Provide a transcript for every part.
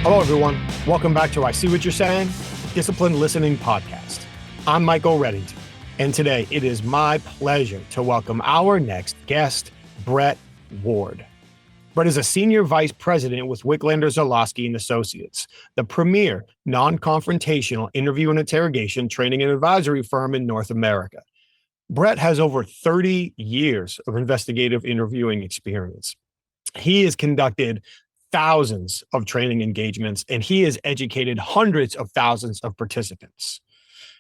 Hello, everyone. Welcome back to I See What You're Saying, Disciplined Listening Podcast. I'm Michael Reddington, and today it is my pleasure to welcome our next guest, Brett Ward. Brett is a senior vice president with Wicklander-Zulawski and Associates, the premier non-confrontational interview and interrogation training and advisory firm in North America. Brett has over 30 years of investigative interviewing experience. He has conducted thousands of training engagements, and he has educated hundreds of thousands of participants.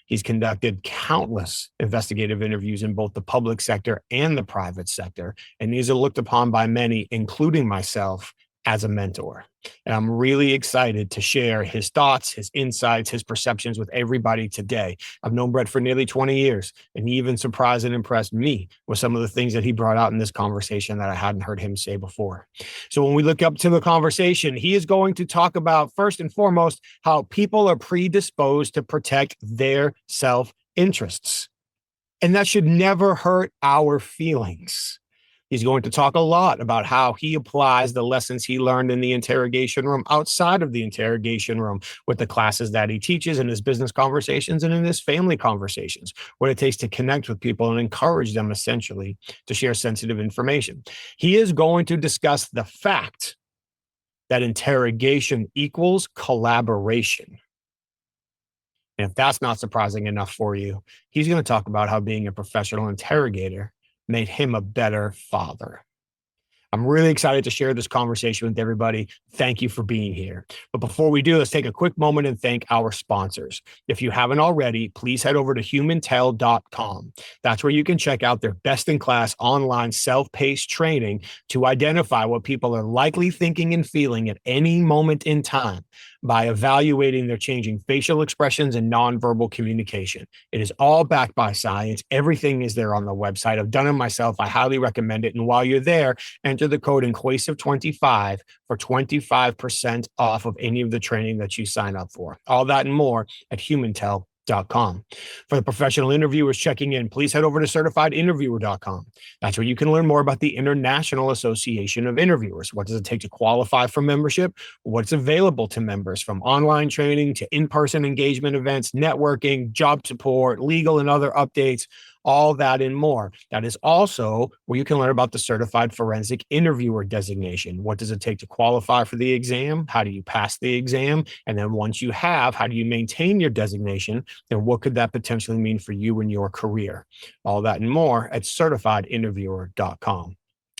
He's conducted countless investigative interviews in both the public sector and the private sector, and these are looked upon by many, including myself, as a mentor. And I'm really excited to share his thoughts, his insights, his perceptions with everybody today. I've known Brett for nearly 20 years, and he even surprised and impressed me with some of the things that he brought out in this conversation that I hadn't heard him say before. So when we look up to the conversation, he is going to talk about, first and foremost, how people are predisposed to protect their self-interests. And that should never hurt our feelings. He's going to talk a lot about how he applies the lessons he learned in the interrogation room outside of the interrogation room with the classes that he teaches in his business conversations and in his family conversations, what it takes to connect with people and encourage them essentially to share sensitive information. He is going to discuss the fact that interrogation equals collaboration. And if that's not surprising enough for you, he's going to talk about how being a professional interrogator made him a better father. I'm really excited to share this conversation with everybody. Thank you for being here. But before we do, let's take a quick moment and thank our sponsors. If you haven't already, please head over to humantel.com. That's where you can check out their best-in-class online self-paced training to identify what people are likely thinking and feeling at any moment in time by evaluating their changing facial expressions and nonverbal communication. It is all backed by science. Everything is there on the website. I've done it myself. I highly recommend it. And while you're there, enter the code INQUASIVE25 for 25% off of any of the training that you sign up for. All that and more at humantel.com. For the professional interviewers checking in, please head over to certifiedinterviewer.com. That's where you can learn more about the International Association of Interviewers. What does it take to qualify for membership? What's available to members, from online training to in-person engagement events, networking, job support, legal and other updates, all that and more. That is also where you can learn about the Certified Forensic Interviewer designation. What does it take to qualify for the exam? How do you pass the exam? And then once you have, how do you maintain your designation? And what could that potentially mean for you and your career? All that and more at certifiedinterviewer.com.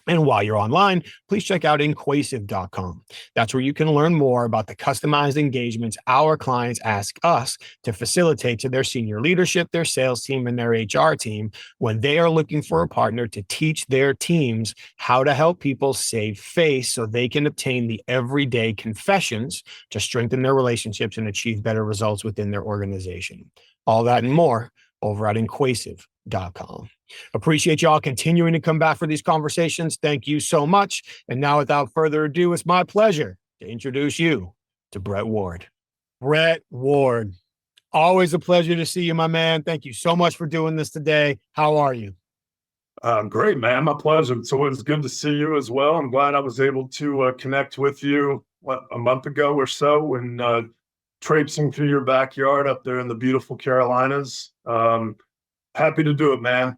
And while you're online, please check out inquasive.com. That's where you can learn more about the customized engagements our clients ask us to facilitate to their senior leadership, their sales team, and their HR team when they are looking for a partner to teach their teams how to help people save face so they can obtain the everyday confessions to strengthen their relationships and achieve better results within their organization. All that and more over at inquasive.com. Appreciate y'all continuing to come back for these conversations. Thank you so much. And now, without further ado, it's my pleasure to introduce you to Brett Ward. Brett Ward, always a pleasure to see you, my man. Thank you so much for doing this today. How are you? Great, man. My pleasure. It's always good to see you as well. I'm glad I was able to connect with you a month ago or so and traipsing through your backyard up there in the beautiful Carolinas. Happy to do it, man.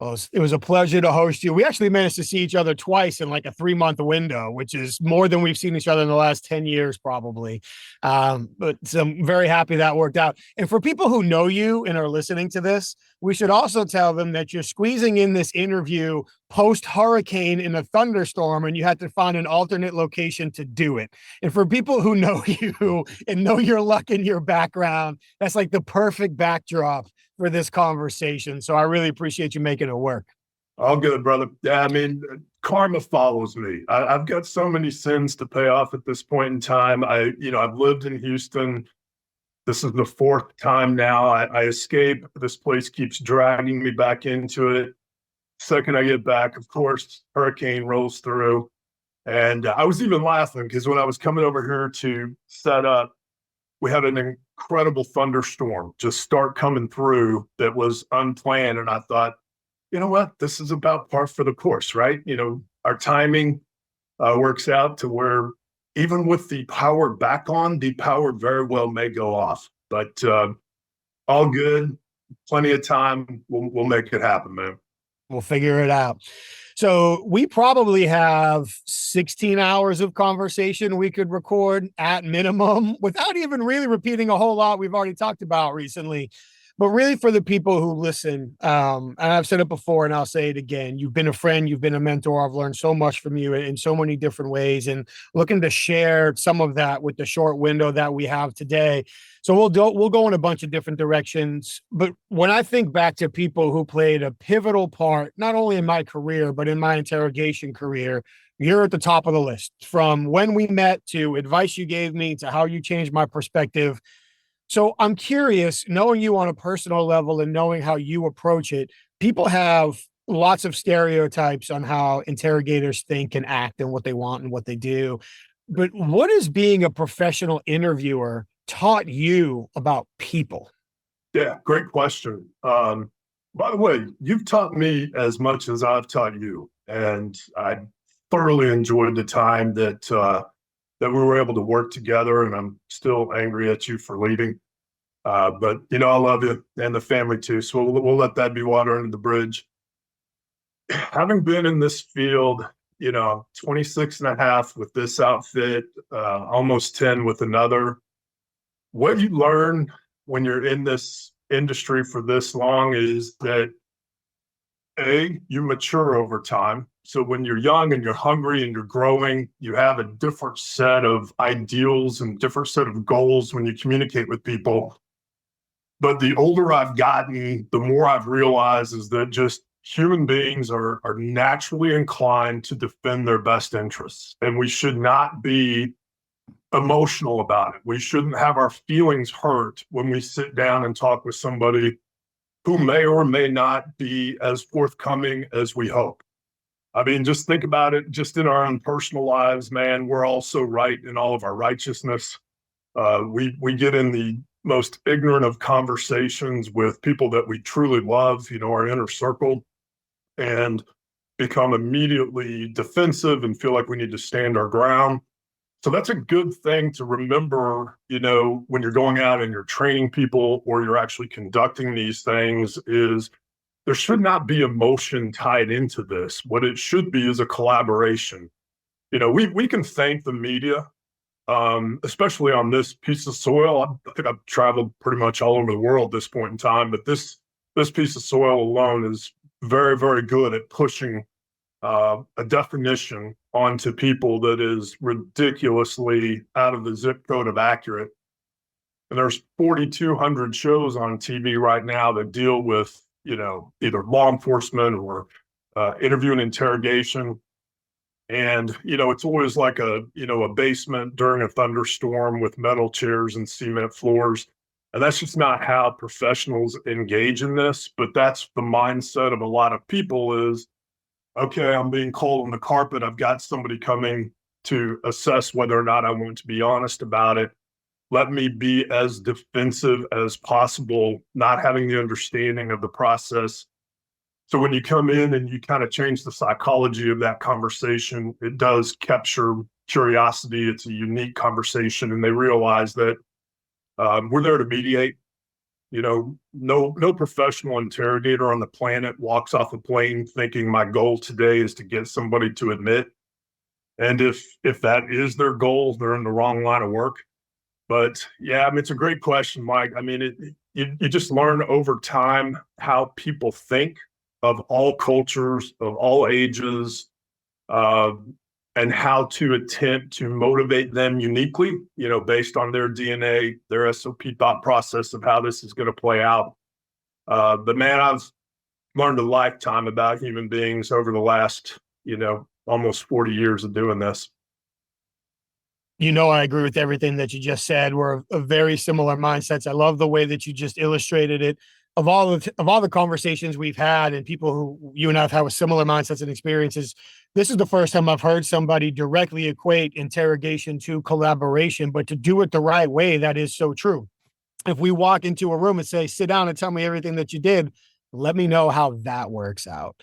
Well, it was a pleasure to host you. We actually managed to see each other twice in like a 3-month window, which is more than we've seen each other in the last 10 years, probably. But so I'm very happy that worked out. And for people who know you and are listening to this, we should also tell them that you're squeezing in this interview post-hurricane in a thunderstorm, and you had to find an alternate location to do it. And for people who know you and know your luck and your background, that's like the perfect backdrop for this conversation. So I really appreciate you making it work. All good, brother. Yeah, I mean, karma follows me. I've got so many sins to pay off at this point in time. I've lived in Houston. This is the 4th time now. I escape. This place keeps dragging me back into it. Second I get back, of course, hurricane rolls through. And I was even laughing because when I was coming over here to set up, we had an incredible thunderstorm just start coming through that was unplanned. And I thought, you know what? This is about par for the course, right? Our timing works out to where even with the power back on, the power very well may go off. But all good, plenty of time. We'll make it happen, man. We'll figure it out. So we probably have 16 hours of conversation we could record at minimum without even really repeating a whole lot we've already talked about recently. But really, for the people who listen, and I've said it before and I'll say it again, you've been a friend, you've been a mentor. I've learned so much from you in so many different ways, and looking to share some of that with the short window that we have today. So we'll go in a bunch of different directions. But when I think back to people who played a pivotal part, not only in my career, but in my interrogation career, you're at the top of the list. From when we met to advice you gave me to how you changed my perspective. So I'm curious, knowing you on a personal level and knowing how you approach it, people have lots of stereotypes on how interrogators think and act and what they want and what they do. But what has being a professional interviewer taught you about people? Yeah, great question. By the way, you've taught me as much as I've taught you, and I thoroughly enjoyed the time that we were able to work together. And I'm still angry at you for leaving, but I love you and the family too. So we'll let that be water under the bridge. Having been in this field, 26 and a half with this outfit, almost 10 with another. What you learn when you're in this industry for this long is that you mature over time. So when you're young and you're hungry and you're growing, you have a different set of ideals and different set of goals when you communicate with people. But the older I've gotten, the more I've realized is that just human beings are naturally inclined to defend their best interests. And we should not be emotional about it. We shouldn't have our feelings hurt when we sit down and talk with somebody who may or may not be as forthcoming as we hope. I mean, just think about it, just in our own personal lives, man, we're all so right in all of our righteousness. We get in the most ignorant of conversations with people that we truly love, our inner circle, and become immediately defensive and feel like we need to stand our ground. So that's a good thing to remember, when you're going out and you're training people or you're actually conducting these things, is there should not be emotion tied into this. What it should be is a collaboration. We can thank the media, especially on this piece of soil. I think I've traveled pretty much all over the world at this point in time, but this piece of soil alone is very, very good at pushing a definition onto people that is ridiculously out of the zip code of accurate. And there's 4,200 shows on TV right now that deal with, either law enforcement or interview and interrogation. And, it's always like a basement during a thunderstorm with metal chairs and cement floors. And that's just not how professionals engage in this. But that's the mindset of a lot of people is, okay, I'm being called on the carpet. I've got somebody coming to assess whether or not I want to be honest about it. Let me be as defensive as possible, not having the understanding of the process. So when you come in and you kind of change the psychology of that conversation, it does capture curiosity. It's a unique conversation, and they realize that we're there to mediate. No professional interrogator on the planet walks off a plane thinking my goal today is to get somebody to admit. And if that is their goal, they're in the wrong line of work. But yeah, I mean, it's a great question, Mike. I mean, you just learn over time how people think of all cultures, of all ages, and how to attempt to motivate them uniquely, based on their DNA, their SOP thought process of how this is going to play out. But man, I've learned a lifetime about human beings over the last, almost 40 years of doing this. I agree with everything that you just said. We're of very similar mindsets. I love the way that you just illustrated it. Of all the conversations we've had and people who you and I have had with similar mindsets and experiences, this is the first time I've heard somebody directly equate interrogation to collaboration, but to do it the right way. That is so true. If we walk into a room and say, sit down and tell me everything that you did, let me know how that works out.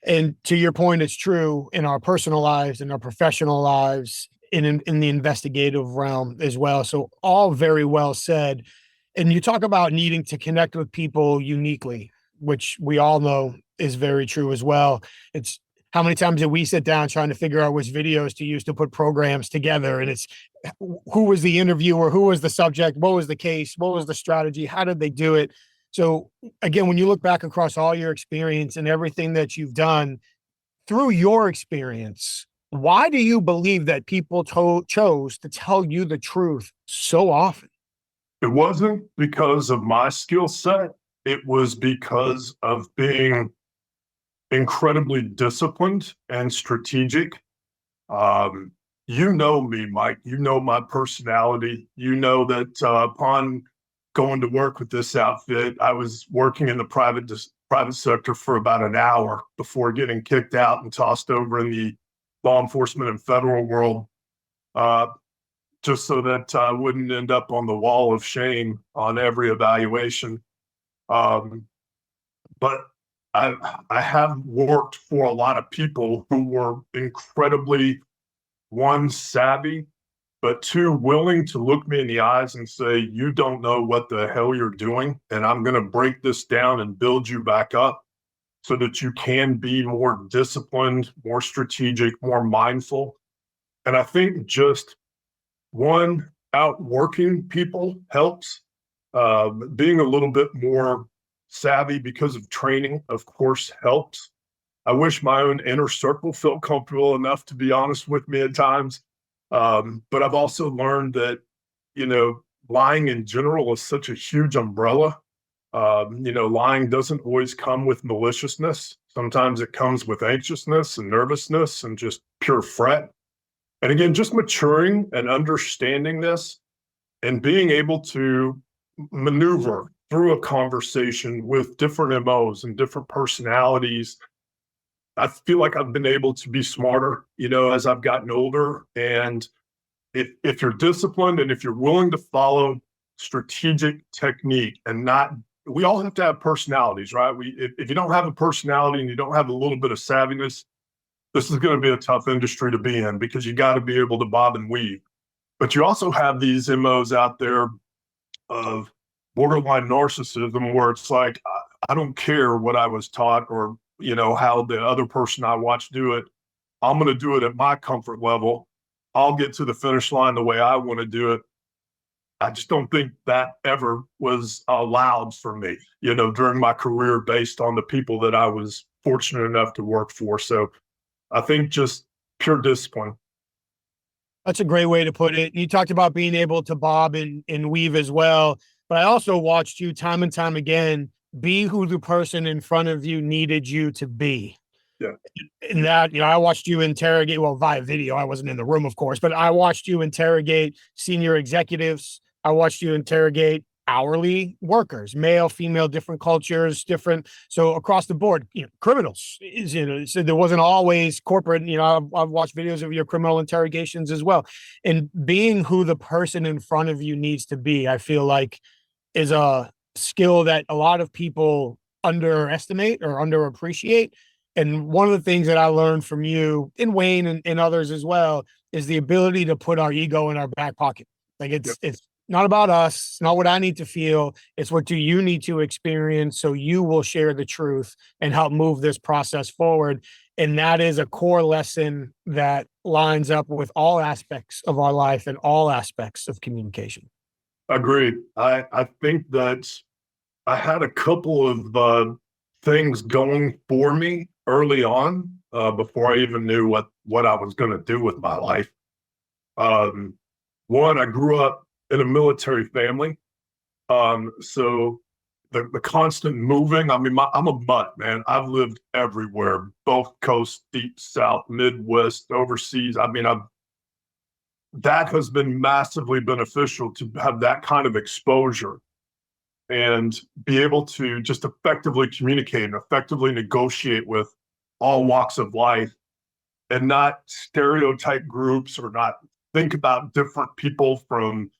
And to your point, it's true in our personal lives, in our professional lives. in the investigative realm as well. So all very well said. And you talk about needing to connect with people uniquely, which we all know is very true as well. It's how many times did we sit down trying to figure out which videos to use to put programs together? And it's who was the interviewer, who was the subject, what was the case, what was the strategy, how did they do it? So again, when you look back across all your experience and everything that you've done through your experience, why do you believe that people chose to tell you the truth so often? It wasn't because of my skill set. It was because of being incredibly disciplined and strategic. You know me, Mike. You know my personality. You know that upon going to work with this outfit, I was working in the private sector for about an hour before getting kicked out and tossed over in the law enforcement and federal world, just so that I wouldn't end up on the wall of shame on every evaluation. But I have worked for a lot of people who were incredibly, one, savvy, but two, willing to look me in the eyes and say, you don't know what the hell you're doing, and I'm going to break this down and build you back up so that you can be more disciplined, more strategic, more mindful. And I think just one, outworking people helps. Being a little bit more savvy because of training, of course, helps. I wish my own inner circle felt comfortable enough to be honest with me at times. But I've also learned that, lying in general is such a huge umbrella. Lying doesn't always come with maliciousness. Sometimes it comes with anxiousness and nervousness and just pure fret. And again, just maturing and understanding this and being able to maneuver through a conversation with different MOs and different personalities, I feel like I've been able to be smarter, as I've gotten older. And if you're disciplined and if you're willing to follow strategic technique and not, we all have to have personalities, right? If you don't have a personality and you don't have a little bit of savviness, this is going to be a tough industry to be in because you got to be able to bob and weave. But you also have these MOs out there of borderline narcissism where it's like, I don't care what I was taught or, how the other person I watched do it. I'm going to do it at my comfort level. I'll get to the finish line the way I want to do it. I just don't think that ever was allowed for me, during my career based on the people that I was fortunate enough to work for. So I think just pure discipline. That's a great way to put it. You talked about being able to bob and weave as well, but I also watched you time and time again be who the person in front of you needed you to be. Yeah. And that, I watched you interrogate, well, via video. I wasn't in the room, of course, but I watched you interrogate senior executives. I watched you interrogate hourly workers, male, female, different cultures, different. So across the board, criminals, so there wasn't always corporate, I've watched videos of your criminal interrogations as well. And being who the person in front of you needs to be, I feel like is a skill that a lot of people underestimate or underappreciate. And one of the things that I learned from you and Wayne and others as well is the ability to put our ego in our back pocket. Like it's not about us. It's not what I need to feel. It's what do you need to experience so you will share the truth and help move this process forward. And that is a core lesson that lines up with all aspects of our life and all aspects of communication. Agreed. I think that I had a couple of things going for me early on before I even knew what I was going to do with my life. One, I grew up in a military family. So the constant moving, I'm a mutt, man. I've lived everywhere, both coasts, deep south, Midwest, overseas. That has been massively beneficial to have that kind of exposure and be able to just effectively communicate and effectively negotiate with all walks of life and not stereotype groups or not think about different people from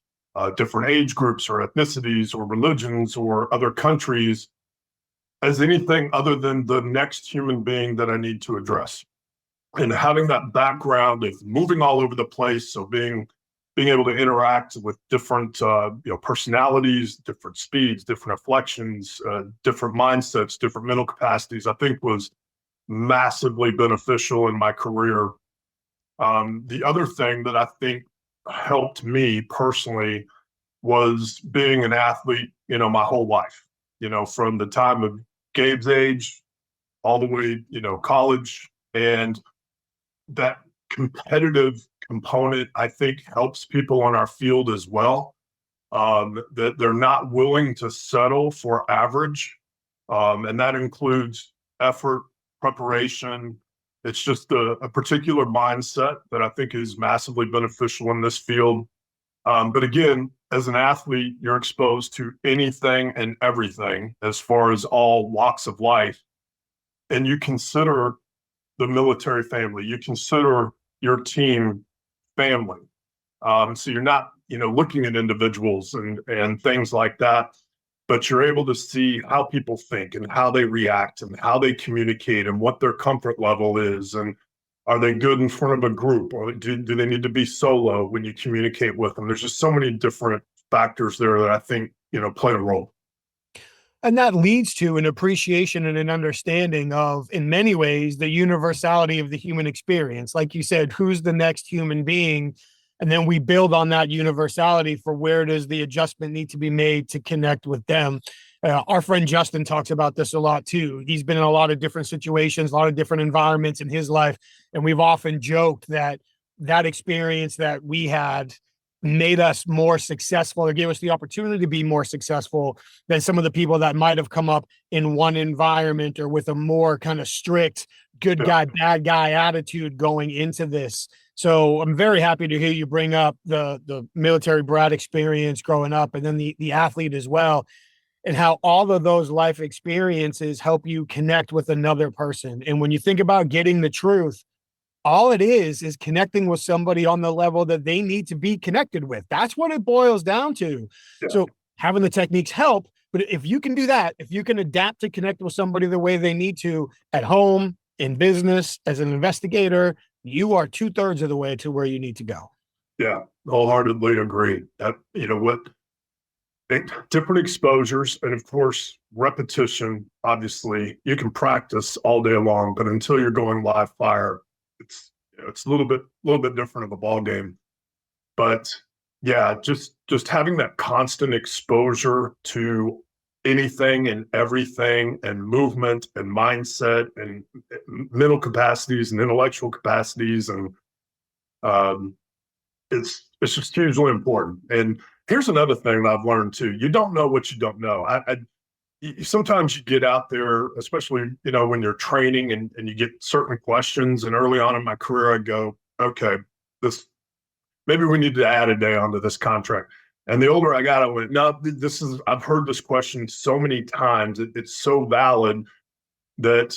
different age groups or ethnicities or religions or other countries as anything other than the next human being that I need to address. and having that background of moving all over the place. So being able to interact with different personalities, different speeds, different inflections, different mindsets, different mental capacities, I think was massively beneficial in my career. The other thing that I think helped me personally was being an athlete, my whole life, from the time of Gabe's age all the way, college. And that competitive component, I think, helps people in our field as well. That they're not willing to settle for average. And that includes effort, preparation. It's just a particular mindset that I think is massively beneficial in this field. But again, as an athlete, you're exposed to anything and everything as far as all walks of life. And you consider the military family, you consider your team family. So you're not, looking at individuals and things like that, but you're able to see how people think and how they react and how they communicate and what their comfort level is. And are they good in front of a group, or do they need to be solo when you communicate with them? There's just so many different factors there that I think, play a role. And that leads to an appreciation and an understanding of, in many ways, the universality of the human experience. Like you said, who's the next human being? And then we build on that universality for where does the adjustment need to be made to connect with them. Our friend Justin talks about this a lot too. He's been in a lot of different situations, a lot of different environments in his life. And we've often joked that that experience that we had made us more successful, or gave us the opportunity to be more successful than some of the people that might have come up in one environment or with a more kind of strict good guy, bad guy attitude going into this. So I'm very happy to hear you bring up the military brat experience growing up, and then the athlete as well, and how all of those life experiences help you connect with another person. And when you think about getting the truth, all it is connecting with somebody on the level that they need to be connected with. That's what it boils down to. Yeah. So having the techniques help, but if you can do that, if you can adapt to connect with somebody the way they need to at home, in business, as an investigator, you are 2/3 of the way to where you need to go. Yeah, wholeheartedly agree. That, different exposures, and of course, repetition. Obviously, you can practice all day long, but until you're going live fire, it's a little bit different of a ball game. But yeah, just having that constant exposure to anything and everything, and movement and mindset and mental capacities and intellectual capacities, and it's just hugely important. And here's another thing that I've learned too: you don't know what you don't know. Sometimes you get out there, especially, when you're training and you get certain questions. And early on in my career, I'd go, okay, maybe we need to add a day onto this contract. And the older I got, I went, no, I've heard this question so many times. It's so valid that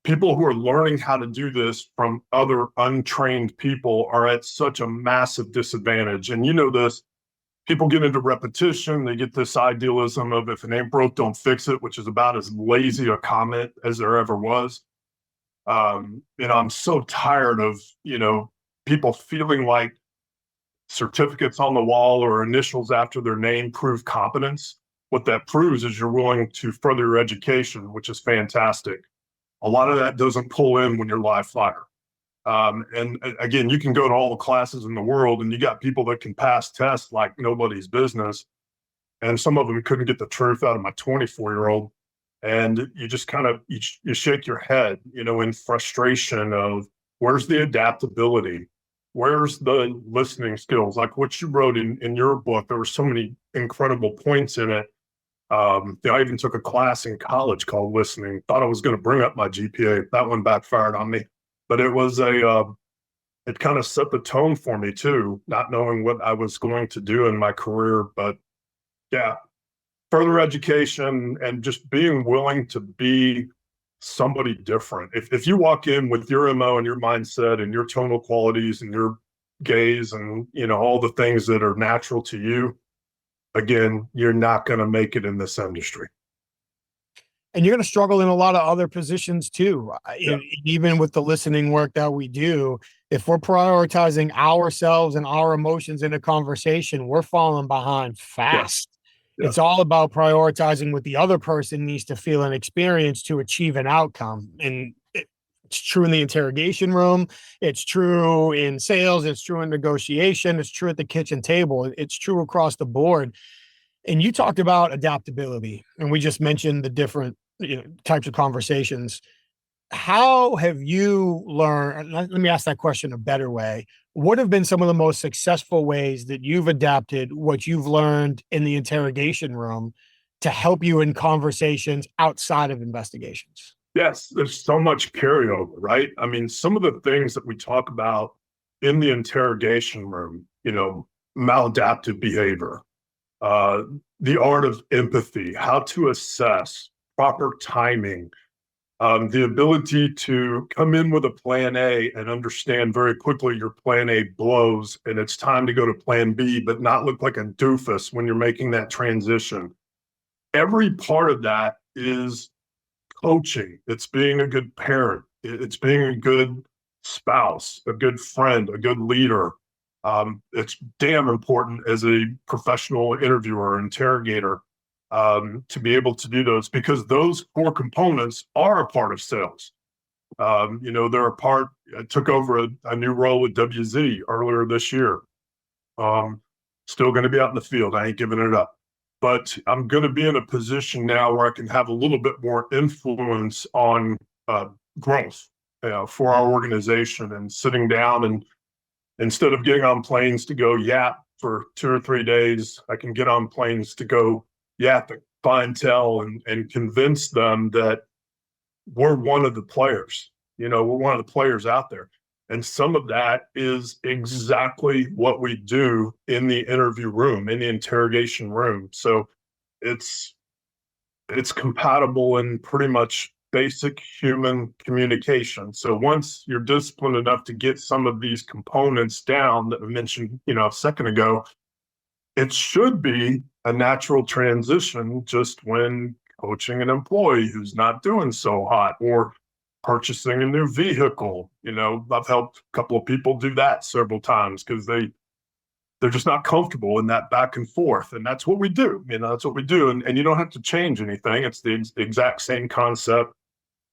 people who are learning how to do this from other untrained people are at such a massive disadvantage. And this, people get into repetition. They get this idealism of, if it ain't broke, don't fix it, which is about as lazy a comment as there ever was. I'm so tired of, people feeling like certificates on the wall or initials after their name prove competence. What that proves is you're willing to further your education, which is fantastic. A lot of that doesn't pull in when you're live fire. And again, you can go to all the classes in the world and you got people that can pass tests like nobody's business. And some of them couldn't get the truth out of my 24-year-old. And you just kind of, you shake your head, in frustration of, where's the adaptability? Where's the listening skills? Like what you wrote in your book, there were so many incredible points in it. I even took a class in college called listening. Thought I was going to bring up my GPA. That one backfired on me. But it was it kind of set the tone for me too, not knowing what I was going to do in my career. But yeah, further education and just being willing to be somebody different. If you walk in with your MO and your mindset and your tonal qualities and your gaze and, all the things that are natural to you, again, you're not going to make it in this industry. And you're going to struggle in a lot of other positions too. Yeah. Even with the listening work that we do, if we're prioritizing ourselves and our emotions in a conversation, we're falling behind fast. Yeah. It's all about prioritizing what the other person needs to feel and experience to achieve an outcome. And it's true in the interrogation room. It's true in sales. It's true in negotiation. It's true at the kitchen table. It's true across the board. And you talked about adaptability, and we just mentioned the different types of conversations. How have you learned? Let me ask that question a better way. What have been some of the most successful ways that you've adapted what you've learned in the interrogation room to help you in conversations outside of investigations? Yes, there's so much carryover, right? I mean, some of the things that we talk about in the interrogation room, maladaptive behavior, uh, the art of empathy, how to assess, proper timing, the ability to come in with a plan A and understand very quickly your plan A blows and it's time to go to plan B, but not look like a doofus when you're making that transition. Every part of that is coaching. It's being a good parent. It's being a good spouse, a good friend, a good leader. It's damn important as a professional interviewer, interrogator, to be able to do those, because those core components are a part of sales. They're a part. I took over a new role with WZ earlier this year. Still going to be out in the field. I ain't giving it up. But I'm going to be in a position now where I can have a little bit more influence on growth for our organization, and sitting down, and instead of getting on planes to go yap for 2 or 3 days, I can get on planes to go yap at clientele and convince them that we're one of the players. We're one of the players out there. And some of that is exactly what we do in the interview room, in the interrogation room. So it's compatible in pretty much basic human communication. So once you're disciplined enough to get some of these components down that I mentioned, a second ago, it should be a natural transition just when coaching an employee who's not doing so hot, or purchasing a new vehicle. I've helped a couple of people do that several times because they're just not comfortable in that back and forth. And that's what we do. That's what we do. And you don't have to change anything. It's the exact same concept.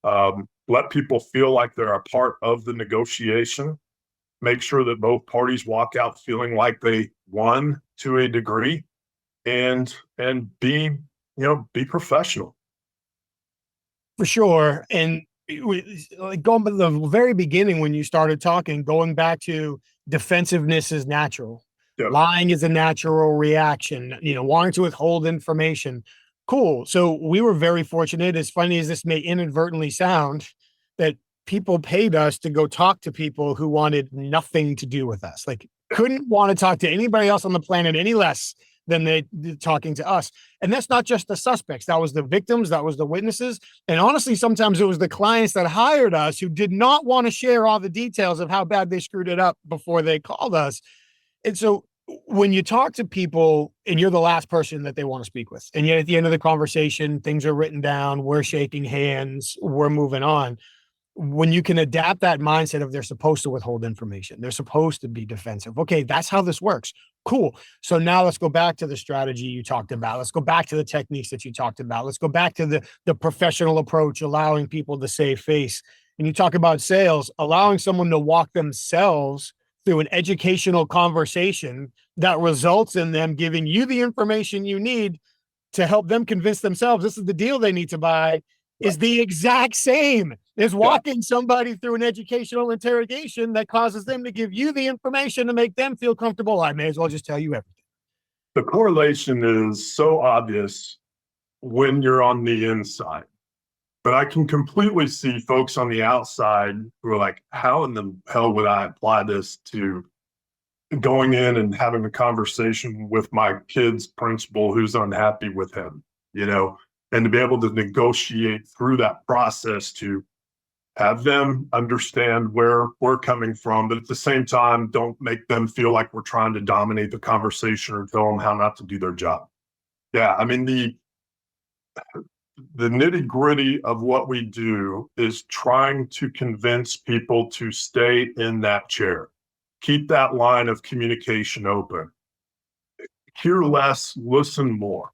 Let people feel like they're a part of the negotiation. Make sure that both parties walk out feeling like they won to a degree, and be professional. For sure. And going to the very beginning, when you started talking, going back to defensiveness is natural. Yep. Lying is a natural reaction, wanting to withhold information. Cool. So we were very fortunate, as funny as this may inadvertently sound, that people paid us to go talk to people who wanted nothing to do with us. Like, couldn't want to talk to anybody else on the planet any less than they talking to us. And that's not just the suspects. That was the victims. That was the witnesses. And honestly, sometimes it was the clients that hired us who did not want to share all the details of how bad they screwed it up before they called us. And so when you talk to people and you're the last person that they want to speak with, and yet at the end of the conversation, things are written down, we're shaking hands, we're moving on. When you can adapt that mindset of they're supposed to withhold information, they're supposed to be defensive. Okay, that's how this works. Cool. So now let's go back to the strategy you talked about. Let's go back to the techniques that you talked about. Let's go back to the professional approach, allowing people to save face. And you talk about sales, allowing someone to walk themselves through an educational conversation that results in them giving you the information you need to help them convince themselves this is the deal they need to buy, is the exact same as walking somebody through an educational interrogation that causes them to give you the information to make them feel comfortable. I may as well just tell you everything. The correlation is so obvious when you're on the inside, but I can completely see folks on the outside who are like, how in the hell would I apply this to going in and having a conversation with my kid's principal who's unhappy with him, and to be able to negotiate through that process to have them understand where we're coming from, but at the same time, don't make them feel like we're trying to dominate the conversation or tell them how not to do their job. Yeah, I mean, the nitty gritty of what we do is trying to convince people to stay in that chair. Keep that line of communication open. Hear less, listen more.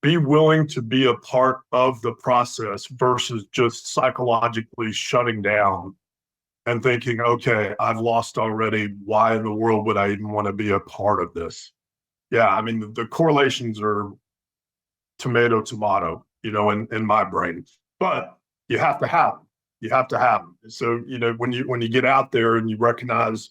Be willing to be a part of the process versus just psychologically shutting down and thinking, okay, I've lost already. Why in the world would I even want to be a part of this? Yeah, I mean, the correlations are tomato, tomato, in my brain. But you have to have them. You have to have them. So, when you get out there and you recognize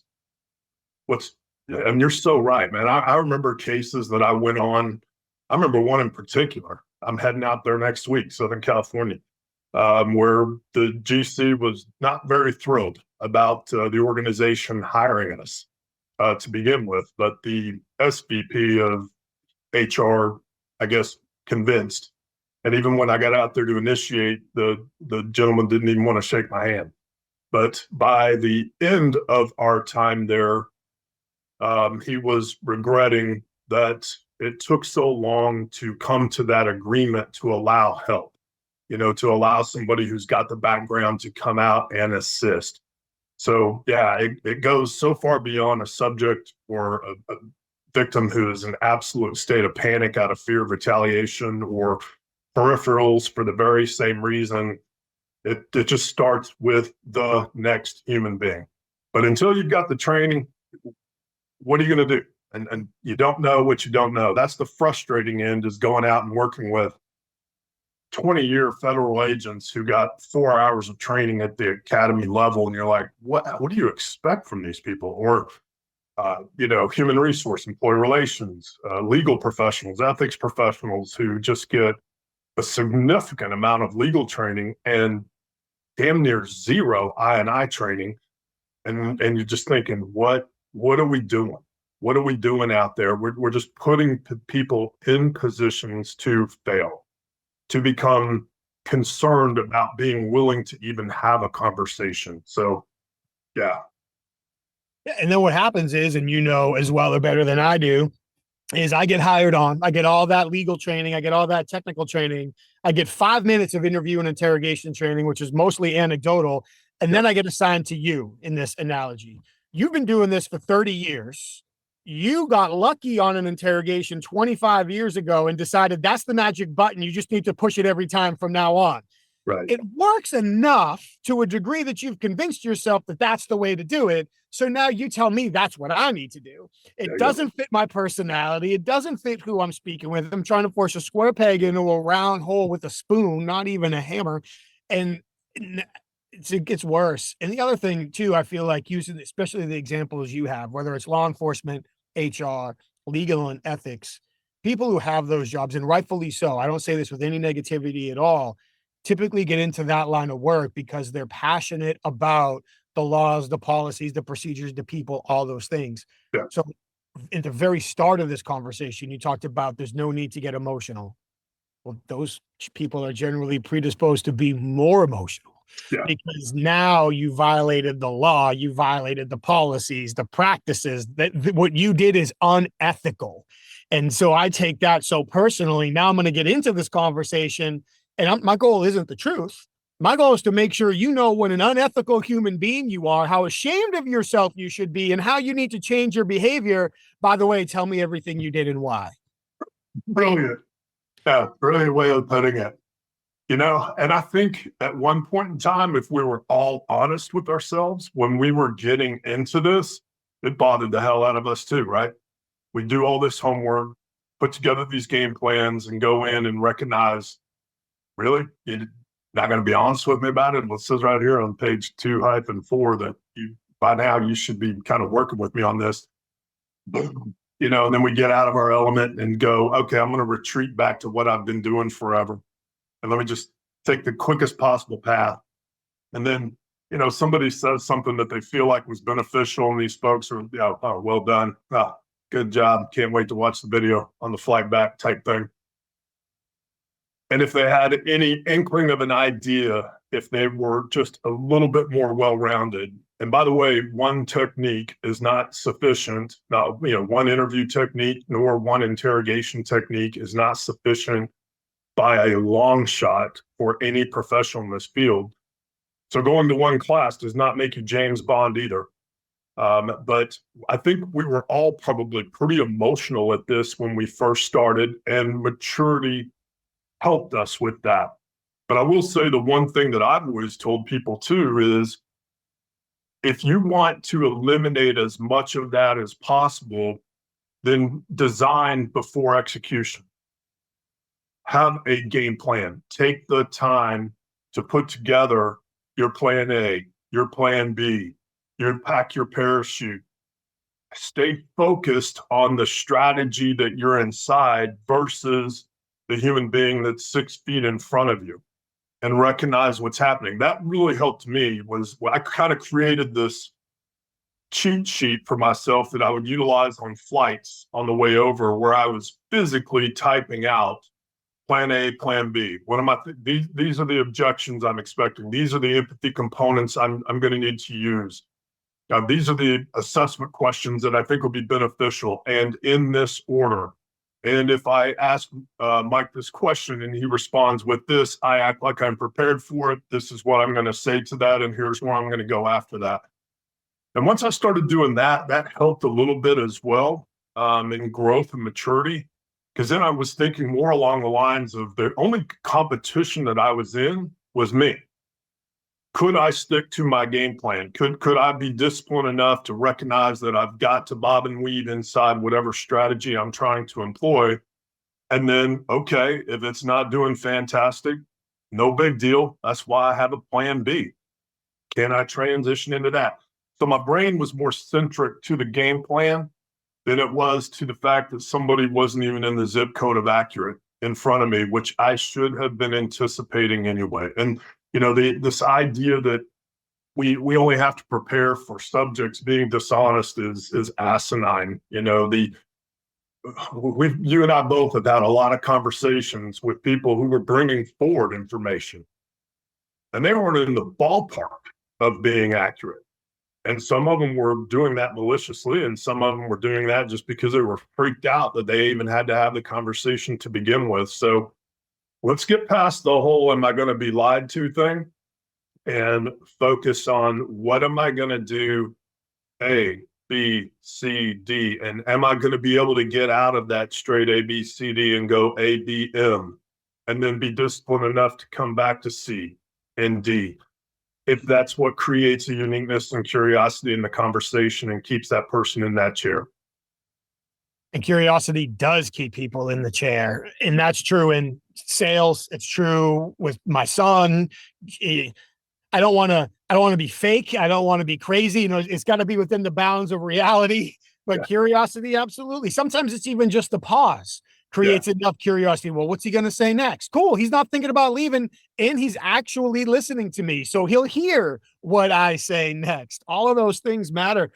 and you're so right, man. I remember cases that I went on. I remember one in particular. I'm heading out there next week, Southern California, where the GC was not very thrilled about the organization hiring us to begin with, but the SVP of HR, I guess, convinced. And even when I got out there to initiate, the gentleman didn't even want to shake my hand. But by the end of our time there, he was regretting that it took so long to come to that agreement to allow help, to allow somebody who's got the background to come out and assist. So yeah, it goes so far beyond a subject or a victim who is in absolute state of panic out of fear of retaliation or peripherals for the very same reason. It just starts with the next human being. But until you've got the training, what are you going to do? And you don't know what you don't know. That's the frustrating end, is going out and working with 20-year federal agents who got 4 hours of training at the academy level. And you're like, what do you expect from these people? Or, human resource, employee relations, legal professionals, ethics professionals who just get a significant amount of legal training and damn near zero I&I training. And you're just thinking, what are we doing? What are we doing out there? We're just putting people in positions to fail, to become concerned about being willing to even have a conversation. So, yeah. And then what happens is, and as well or better than I do, is I get hired on. I get all that legal training. I get all that technical training. I get 5 minutes of interview and interrogation training, which is mostly anecdotal. And then I get assigned to you in this analogy. You've been doing this for 30 years. You got lucky on an interrogation 25 years ago and decided that's the magic button. You just need to push it every time from now on. Right. It works enough to a degree that you've convinced yourself that that's the way to do it. So now you tell me that's what I need to do. It doesn't fit my personality. It doesn't fit who I'm speaking with. I'm trying to force a square peg into a round hole with a spoon, not even a hammer. And it gets worse. And the other thing too, I feel like using, especially the examples you have, whether it's law enforcement, HR, legal and ethics, people who have those jobs, and rightfully so, I don't say this with any negativity at all, typically get into that line of work because they're passionate about the laws, the policies, the procedures, the people, all those things. Yeah. So at the very start of this conversation, you talked about there's no need to get emotional. Well, those people are generally predisposed to be more emotional. Yeah. Because now you violated the law, you violated the policies, the practices, that what you did is unethical. And so I take that so personally. Now I'm going to get into this conversation, and my goal isn't the truth. My goal is to make sure you know what an unethical human being you are, how ashamed of yourself you should be, and how you need to change your behavior. By the way, tell me everything you did and why. Brilliant. Yeah, brilliant way of putting it. And I think at one point in time, if we were all honest with ourselves, when we were getting into this, it bothered the hell out of us too, right? We do all this homework, put together these game plans, and go in and recognize, really? You're not going to be honest with me about it? Well, it says right here on page 2-4 that by now you should be kind of working with me on this. Boom. And then we get out of our element and go, okay, I'm going to retreat back to what I've been doing forever. And let me just take the quickest possible path. And then, somebody says something that they feel like was beneficial, and these folks are, oh, well done. Oh, good job. Can't wait to watch the video on the flight back type thing. And if they had any inkling of an idea, if they were just a little bit more well-rounded, and by the way, one technique is not sufficient. One interview technique nor one interrogation technique is not sufficient by a long shot for any professional in this field. So going to one class does not make you James Bond either. But I think we were all probably pretty emotional at this when we first started, and maturity helped us with that. But I will say the one thing that I've always told people too is if you want to eliminate as much of that as possible, then design before execution. Have a game plan. Take the time to put together your plan A, your plan B, pack your parachute. Stay focused on the strategy that you're inside versus the human being that's 6 feet in front of you, and recognize what's happening. That really helped me. Was I kind of created this cheat sheet for myself that I would utilize on flights on the way over, where I was physically typing out plan A, plan B. What am I? These are the objections I'm expecting. These are the empathy components I'm going to need to use. These are the assessment questions that I think will be beneficial, and in this order. And if I ask Mike this question and he responds with this, I act like I'm prepared for it. This is what I'm going to say to that, and here's where I'm going to go after that. And once I started doing that, that helped a little bit as well in growth and maturity, because then I was thinking more along the lines of the only competition that I was in was me. Could I stick to my game plan? Could I be disciplined enough to recognize that I've got to bob and weave inside whatever strategy I'm trying to employ? And then, okay, if it's not doing fantastic, no big deal. That's why I have a plan B. Can I transition into that? So my brain was more centric to the game plan than it was to the fact that somebody wasn't even in the zip code of accurate in front of me, which I should have been anticipating anyway. And you know, this idea that we only have to prepare for subjects being dishonest is asinine. You know, you and I both have had a lot of conversations with people who were bringing forward information, and they weren't in the ballpark of being accurate. And some of them were doing that maliciously, and some of them were doing that just because they were freaked out that they even had to have the conversation to begin with. So let's get past the whole am I going to be lied to thing and focus on what am I going to do A, B, C, D, and am I going to be able to get out of that straight A, B, C, D and go A, B, M, and then be disciplined enough to come back to C and D, if that's what creates a uniqueness and curiosity in the conversation and keeps that person in that chair. And curiosity does keep people in the chair. And that's true in sales. It's true with my son. I don't want to be fake. I don't want to be crazy. You know, it's got to be within the bounds of reality, but curiosity, absolutely. Sometimes it's even just a pause creates enough curiosity. Well, what's he going to say next? Cool. He's not thinking about leaving, and he's actually listening to me. So he'll hear what I say next. All of those things matter.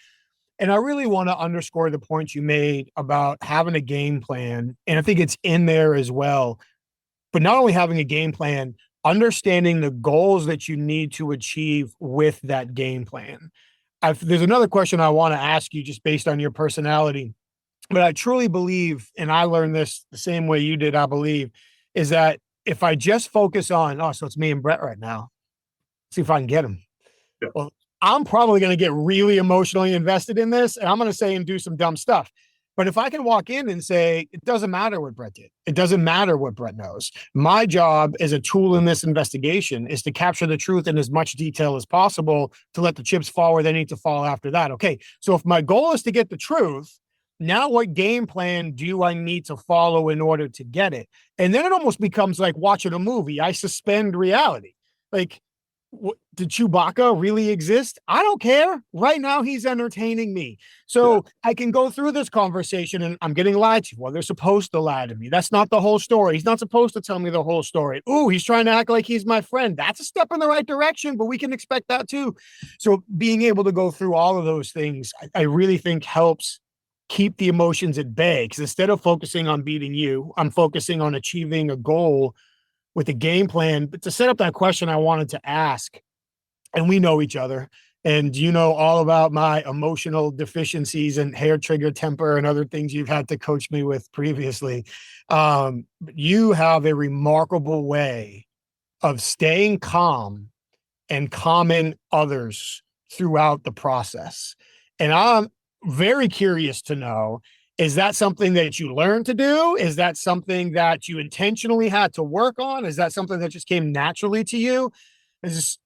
And I really want to underscore the point you made about having a game plan. And I think it's in there as well. But not only having a game plan, understanding the goals that you need to achieve with that game plan. There's another question I want to ask you just based on your personality. But I truly believe, and I learned this the same way you did, I believe, is that if I just focus on, so it's me and Brett right now, see if I can get him. Yeah. Well, I'm probably going to get really emotionally invested in this, and I'm going to say and do some dumb stuff. But if I can walk in and say, it doesn't matter what Brett did. It doesn't matter what Brett knows. My job as a tool in this investigation is to capture the truth in as much detail as possible to let the chips fall where they need to fall after that. Okay, so if my goal is to get the truth, now what game plan do I need to follow in order to get it? And then it almost becomes like watching a movie. I suspend reality. Like, did Chewbacca really exist? I don't care. Right now, he's entertaining me. So I can go through this conversation and I'm getting lied to. Well, they're supposed to lie to me. That's not the whole story. He's not supposed to tell me the whole story. Ooh, he's trying to act like he's my friend. That's a step in the right direction, but we can expect that too. So being able to go through all of those things, I really think helps keep the emotions at bay. Because instead of focusing on beating you, I'm focusing on achieving a goal with a game plan. But to set up that question I wanted to ask, and we know each other, And you know all about my emotional deficiencies and hair trigger temper and other things you've had to coach me with previously. You have a remarkable way of staying calm and calming others throughout the process. And I'm very curious to know, is that something that you learned to do? Is that something that you intentionally had to work on? Is that something that just came naturally to you? Is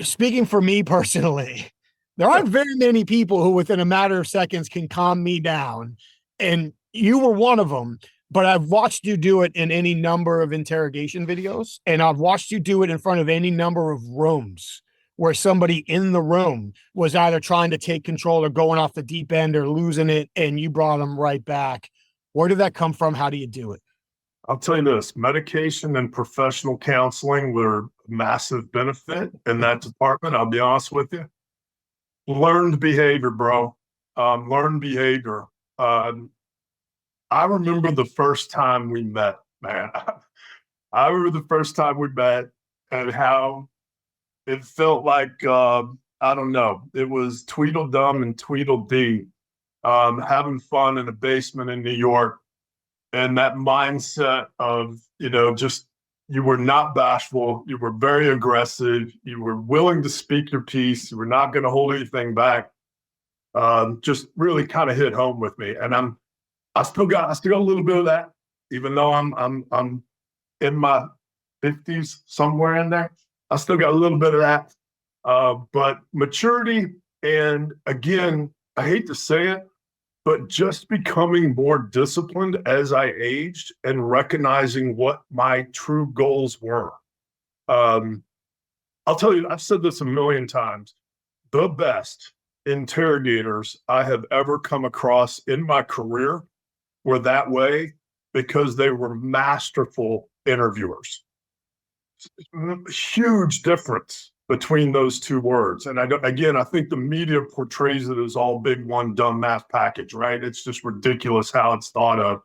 Speaking for me personally, there aren't very many people who within a matter of seconds can calm me down. And you were one of them, but I've watched you do it in any number of interrogation videos, and I've watched you do it in front of any number of rooms where somebody in the room was either trying to take control or going off the deep end or losing it, and you brought them right back. Where did that come from? How do you do it? I'll tell you this, medication and professional counseling were a massive benefit in that department. I'll be honest with you. Learned behavior, bro. Learned behavior. I remember the first time we met, man. I remember the first time we met and how it felt like, I don't know, it was Tweedledum and Tweedledee, having fun in a basement in New York. And that mindset of, just you were not bashful, you were very aggressive, you were willing to speak your piece, you were not going to hold anything back. Just really kind of hit home with me. And I still got a little bit of that, even though I'm in my 50s, somewhere in there. I still got a little bit of that. But maturity, and again, I hate to say it, but just becoming more disciplined as I aged and recognizing what my true goals were. I'll tell you, I've said this a million times. The best interrogators I have ever come across in my career were that way because they were masterful interviewers. Huge difference between those two words. And I think the media portrays it as all big one dumb math package, right? It's just ridiculous how it's thought of.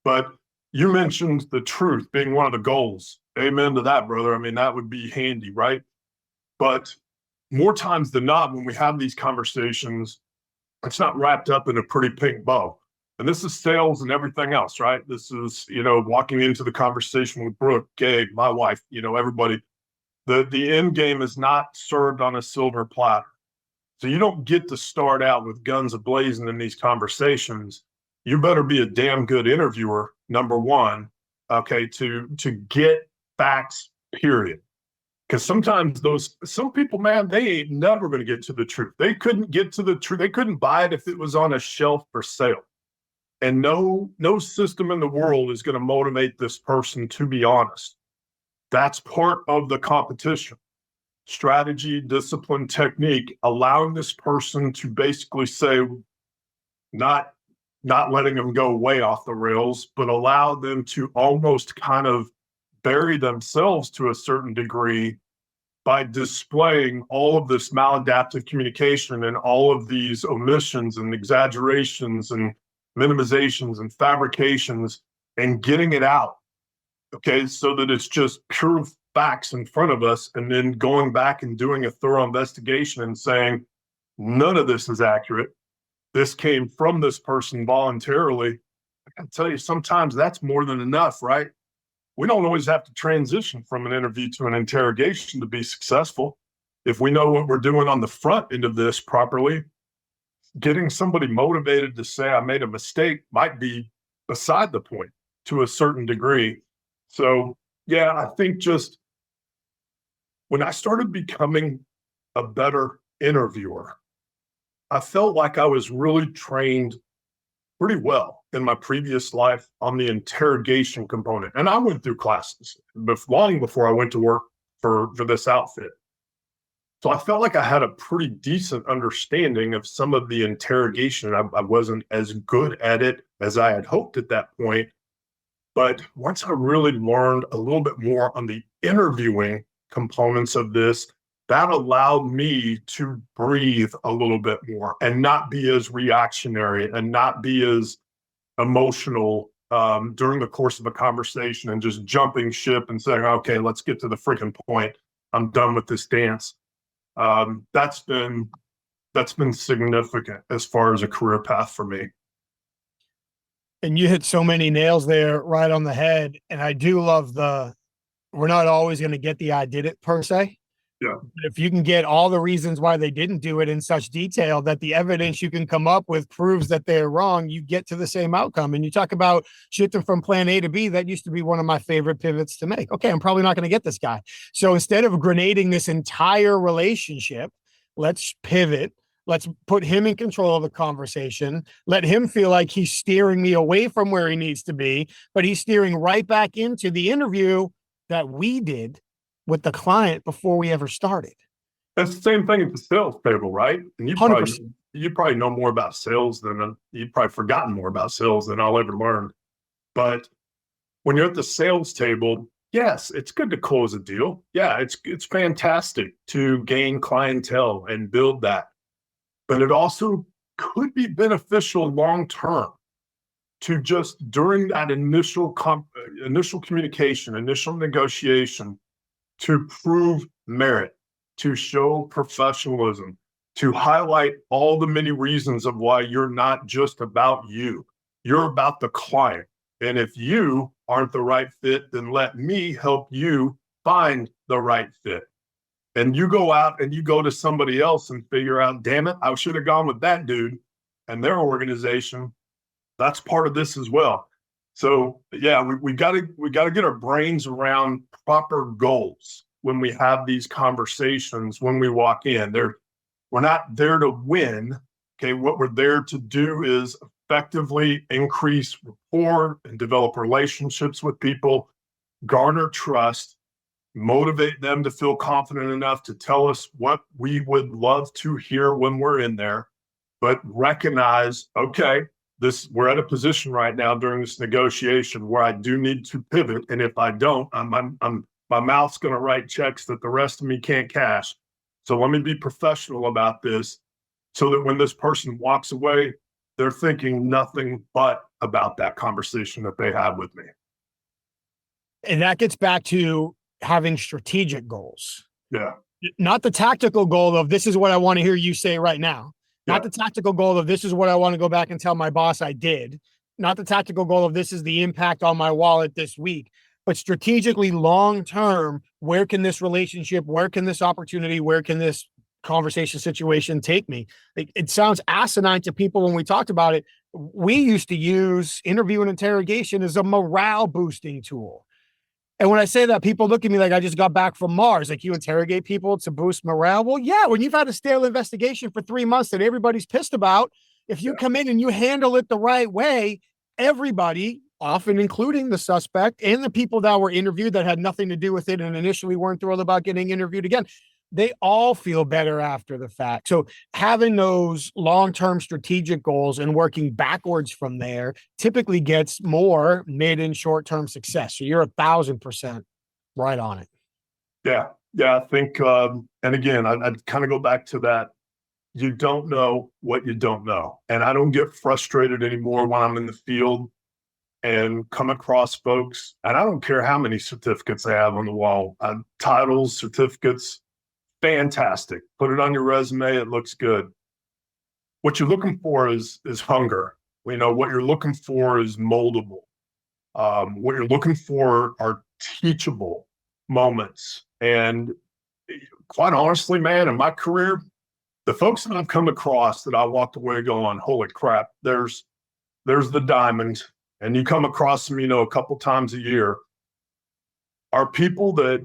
But you mentioned the truth being one of the goals. Amen to that, brother. I mean, that would be handy, right? But more times than not, when we have these conversations, it's not wrapped up in a pretty pink bow. And this is sales and everything else, right? This is, walking into the conversation with Brooke, Gabe, my wife, everybody. The end game is not served on a silver platter. So you don't get to start out with guns ablazing in these conversations. You better be a damn good interviewer, number one, okay, to get facts, period. Because sometimes some people, man, they ain't never going to get to the truth. They couldn't get to the truth. They couldn't buy it if it was on a shelf for sale. And no system in the world is going to motivate this person to be honest. That's part of the competition. Strategy, discipline, technique, allowing this person to basically say, not letting them go way off the rails, but allow them to almost kind of bury themselves to a certain degree by displaying all of this maladaptive communication and all of these omissions and exaggerations and minimizations and fabrications and getting it out. Okay, so that it's just pure facts in front of us, and then going back and doing a thorough investigation and saying, none of this is accurate. This came from this person voluntarily. I can tell you, sometimes that's more than enough, right? We don't always have to transition from an interview to an interrogation to be successful. If we know what we're doing on the front end of this properly, getting somebody motivated to say, I made a mistake, might be beside the point to a certain degree. So, yeah, I think just when I started becoming a better interviewer, I felt like I was really trained pretty well in my previous life on the interrogation component. And I went through classes long before I went to work for this outfit. So I felt like I had a pretty decent understanding of some of the interrogation. I wasn't as good at it as I had hoped at that point. But once I really learned a little bit more on the interviewing components of this, that allowed me to breathe a little bit more and not be as reactionary and not be as emotional during the course of a conversation and just jumping ship and saying, okay, let's get to the freaking point. I'm done with this dance. That's been significant as far as a career path for me. And you hit so many nails there right on the head. And I do love we're not always going to get the I did it per se. Yeah. If you can get all the reasons why they didn't do it in such detail that the evidence you can come up with proves that they're wrong, you get to the same outcome. And you talk about shifting from plan A to B. That used to be one of my favorite pivots to make. Okay, I'm probably not going to get this guy. So instead of grenading this entire relationship, let's pivot. Let's put him in control of the conversation. Let him feel like he's steering me away from where he needs to be, but he's steering right back into the interview that we did with the client before we ever started. That's the same thing at the sales table, right? And you 100%. probably know more about sales than you've probably forgotten more about sales than I'll ever learn. But when you're at the sales table, yes, it's good to close a deal. Yeah, it's fantastic to gain clientele and build that. But it also could be beneficial long term to just during that initial communication, initial negotiation, to prove merit, to show professionalism, to highlight all the many reasons of why you're not just about you. You're about the client. And if you aren't the right fit, then let me help you find the right fit. And you go out and you go to somebody else and figure out, damn it, I should have gone with that dude and their organization. That's part of this as well. So yeah, we got to get our brains around proper goals when we have these conversations. When we walk in, we're not there to win. Okay, what we're there to do is effectively increase rapport and develop relationships with people, garner trust, motivate them to feel confident enough to tell us what we would love to hear when we're in there, but recognize, okay, we're at a position right now during this negotiation where I do need to pivot. And if I don't, my mouth's going to write checks that the rest of me can't cash. So let me be professional about this so that when this person walks away, they're thinking nothing but about that conversation that they had with me. And that gets back to having strategic goals. Yeah. Not the tactical goal of this is what I want to hear you say right now. Not the tactical goal of this is what I want to go back and tell my boss I did. Not the tactical goal of this is the impact on my wallet this week, but strategically long-term, where can this relationship, where can this opportunity, where can this conversation situation take me? It sounds asinine to people when we talked about it. We used to use interview and interrogation as a morale boosting tool. And when I say that, people look at me like I just got back from Mars. Like, you interrogate people to boost morale? Well, yeah, when you've had a stale investigation for 3 months that everybody's pissed about, if you come in and you handle it the right way, everybody, often including the suspect and the people that were interviewed that had nothing to do with it and initially weren't thrilled about getting interviewed again, they all feel better after the fact. So having those long-term strategic goals and working backwards from there typically gets more mid and short-term success. So you're 1,000% right on it. Yeah. I think, and again, I'd kind of go back to that. You don't know what you don't know. And I don't get frustrated anymore when I'm in the field and come across folks, and I don't care how many certificates they have on the wall, titles, certificates, fantastic. Put it on your resume. It looks good. What you're looking for is hunger. What you're looking for is moldable. What you're looking for are teachable moments. And quite honestly, man, in my career, the folks that I've come across that I walked away going, holy crap, there's the diamond. And you come across them, a couple times a year, are people that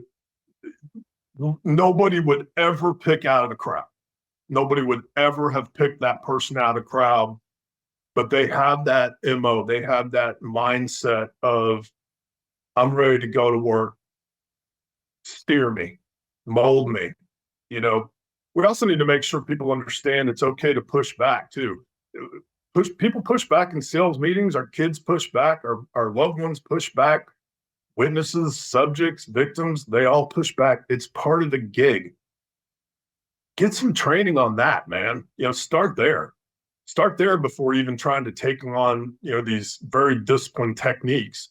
nobody would ever pick out of the crowd. Nobody would ever have picked that person out of the crowd, but they have that MO. They have that mindset of, I'm ready to go to work. Steer me, mold me. We also need to make sure people understand it's okay to push back too. People push back in sales meetings. Our kids push back. Our loved ones push back. Witnesses, subjects, victims, they all push back. It's part of the gig. Get some training on that, man. Start there. Start there before even trying to take on, these very disciplined techniques.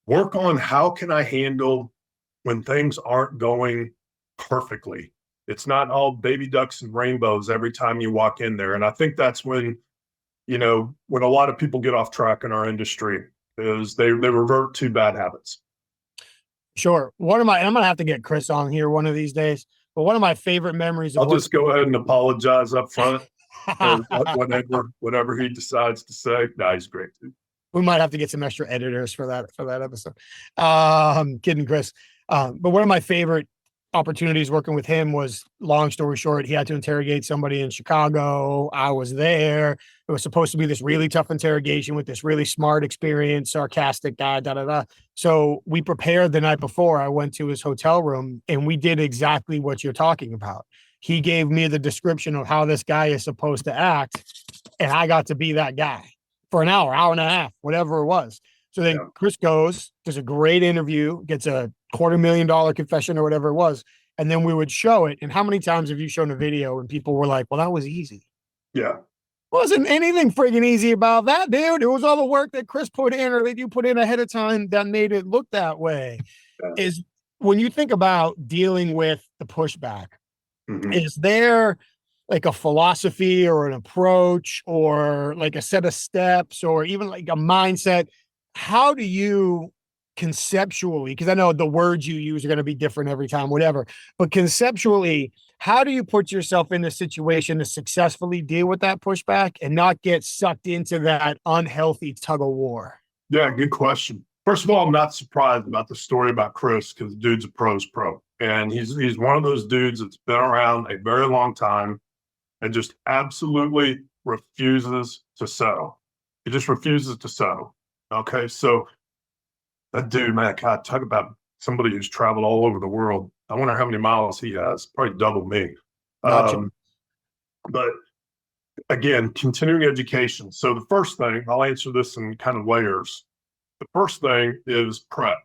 Work on how can I handle when things aren't going perfectly. It's not all baby ducks and rainbows every time you walk in there. And I think that's when, when a lot of people get off track in our industry is they revert to bad habits. Sure. I'm going to have to get Chris on here one of these days, but one of my favorite memories of I'll just go ahead and apologize up front for whatever he decides to say. No, he's great too. We might have to get some extra editors for that episode. Kidding, Chris. But one of my favorite opportunities working with him was, long story short, he had to interrogate somebody in Chicago. I was there. It was supposed to be this really tough interrogation with this really smart, experienced, sarcastic guy, So we prepared the night before. I went to his hotel room and we did exactly what you're talking about. He gave me the description of how this guy is supposed to act, and I got to be that guy for an hour and a half, whatever it was. So then Chris goes, does a great interview, gets a $250,000 confession or whatever it was. And then we would show it. And how many times have you shown a video and people were like, well, that was easy? Yeah. Wasn't anything friggin' easy about that, dude. It was all the work that Chris put in or that you put in ahead of time that made it look that way. Yeah. Is when you think about dealing with the pushback, is there like a philosophy or an approach or like a set of steps or even like a mindset? How do you conceptually, because I know the words you use are going to be different every time, whatever, but conceptually, how do you put yourself in a situation to successfully deal with that pushback and not get sucked into that unhealthy tug of war? Yeah, good question. First of all, I'm not surprised about the story about Chris because the dude's a pro's pro. And he's one of those dudes that's been around a very long time and just absolutely refuses to settle. He just refuses to settle. Okay, so that dude, man, God, talk about somebody who's traveled all over the world. I wonder how many miles he has. Probably double me. But again, continuing education. So the first thing, I'll answer this in kind of layers. The first thing is prep,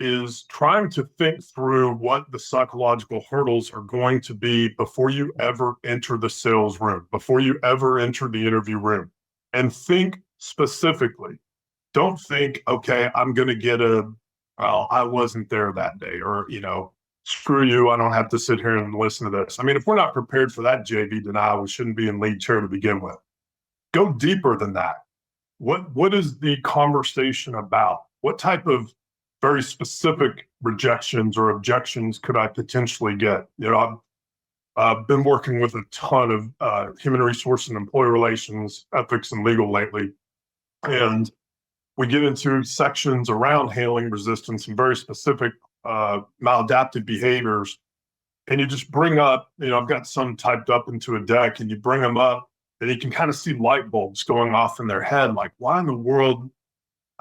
is trying to think through what the psychological hurdles are going to be before you ever enter the sales room, before you ever enter the interview room, and think specifically. Don't think, okay, I'm going to get I wasn't there that day, or, screw you, I don't have to sit here and listen to this. I mean, if we're not prepared for that JV denial, we shouldn't be in lead chair to begin with. Go deeper than that. What is the conversation about? What type of very specific rejections or objections could I potentially get? I've been working with a ton of human resource and employee relations, ethics, and legal lately. And we get into sections around handling resistance and very specific maladaptive behaviors. And you just bring up, I've got some typed up into a deck, and you bring them up, and you can kind of see light bulbs going off in their head. Like, why in the world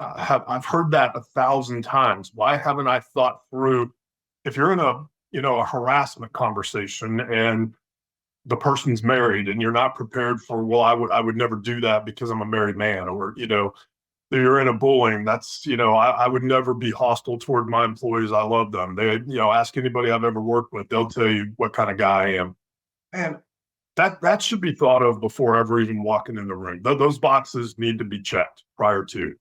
I've heard that 1,000 times. Why haven't I thought through, if you're in a harassment conversation and the person's married and you're not prepared for, well, I would never do that because I'm a married man, or, you're in a bullying, that's, I would never be hostile toward my employees. I love them. They, ask anybody I've ever worked with, they'll tell you what kind of guy I am. And that should be thought of before ever even walking in the room. Those boxes need to be checked prior to.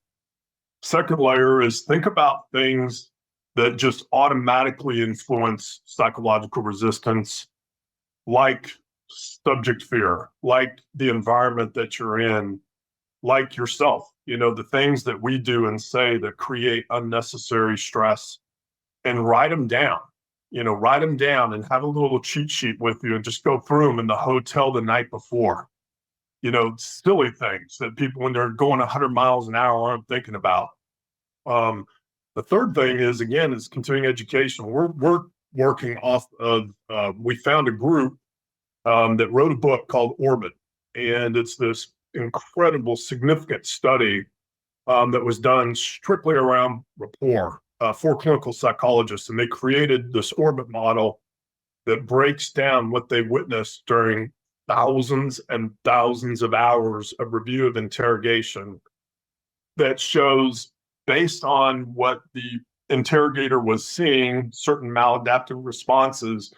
Second layer is think about things that just automatically influence psychological resistance, like subject fear, like the environment that you're in, like yourself, the things that we do and say that create unnecessary stress, and write them down, and have a little cheat sheet with you and just go through them in the hotel the night before. Silly things that people, when they're going 100 miles an hour, aren't thinking about. The third thing is continuing education. We're working off of, we found a group that wrote a book called Orbit, and it's this incredible, significant study that was done strictly around rapport for clinical psychologists. And they created this Orbit model that breaks down what they witnessed during thousands and thousands of hours of review of interrogation, that shows, based on what the interrogator was seeing, certain maladaptive responses.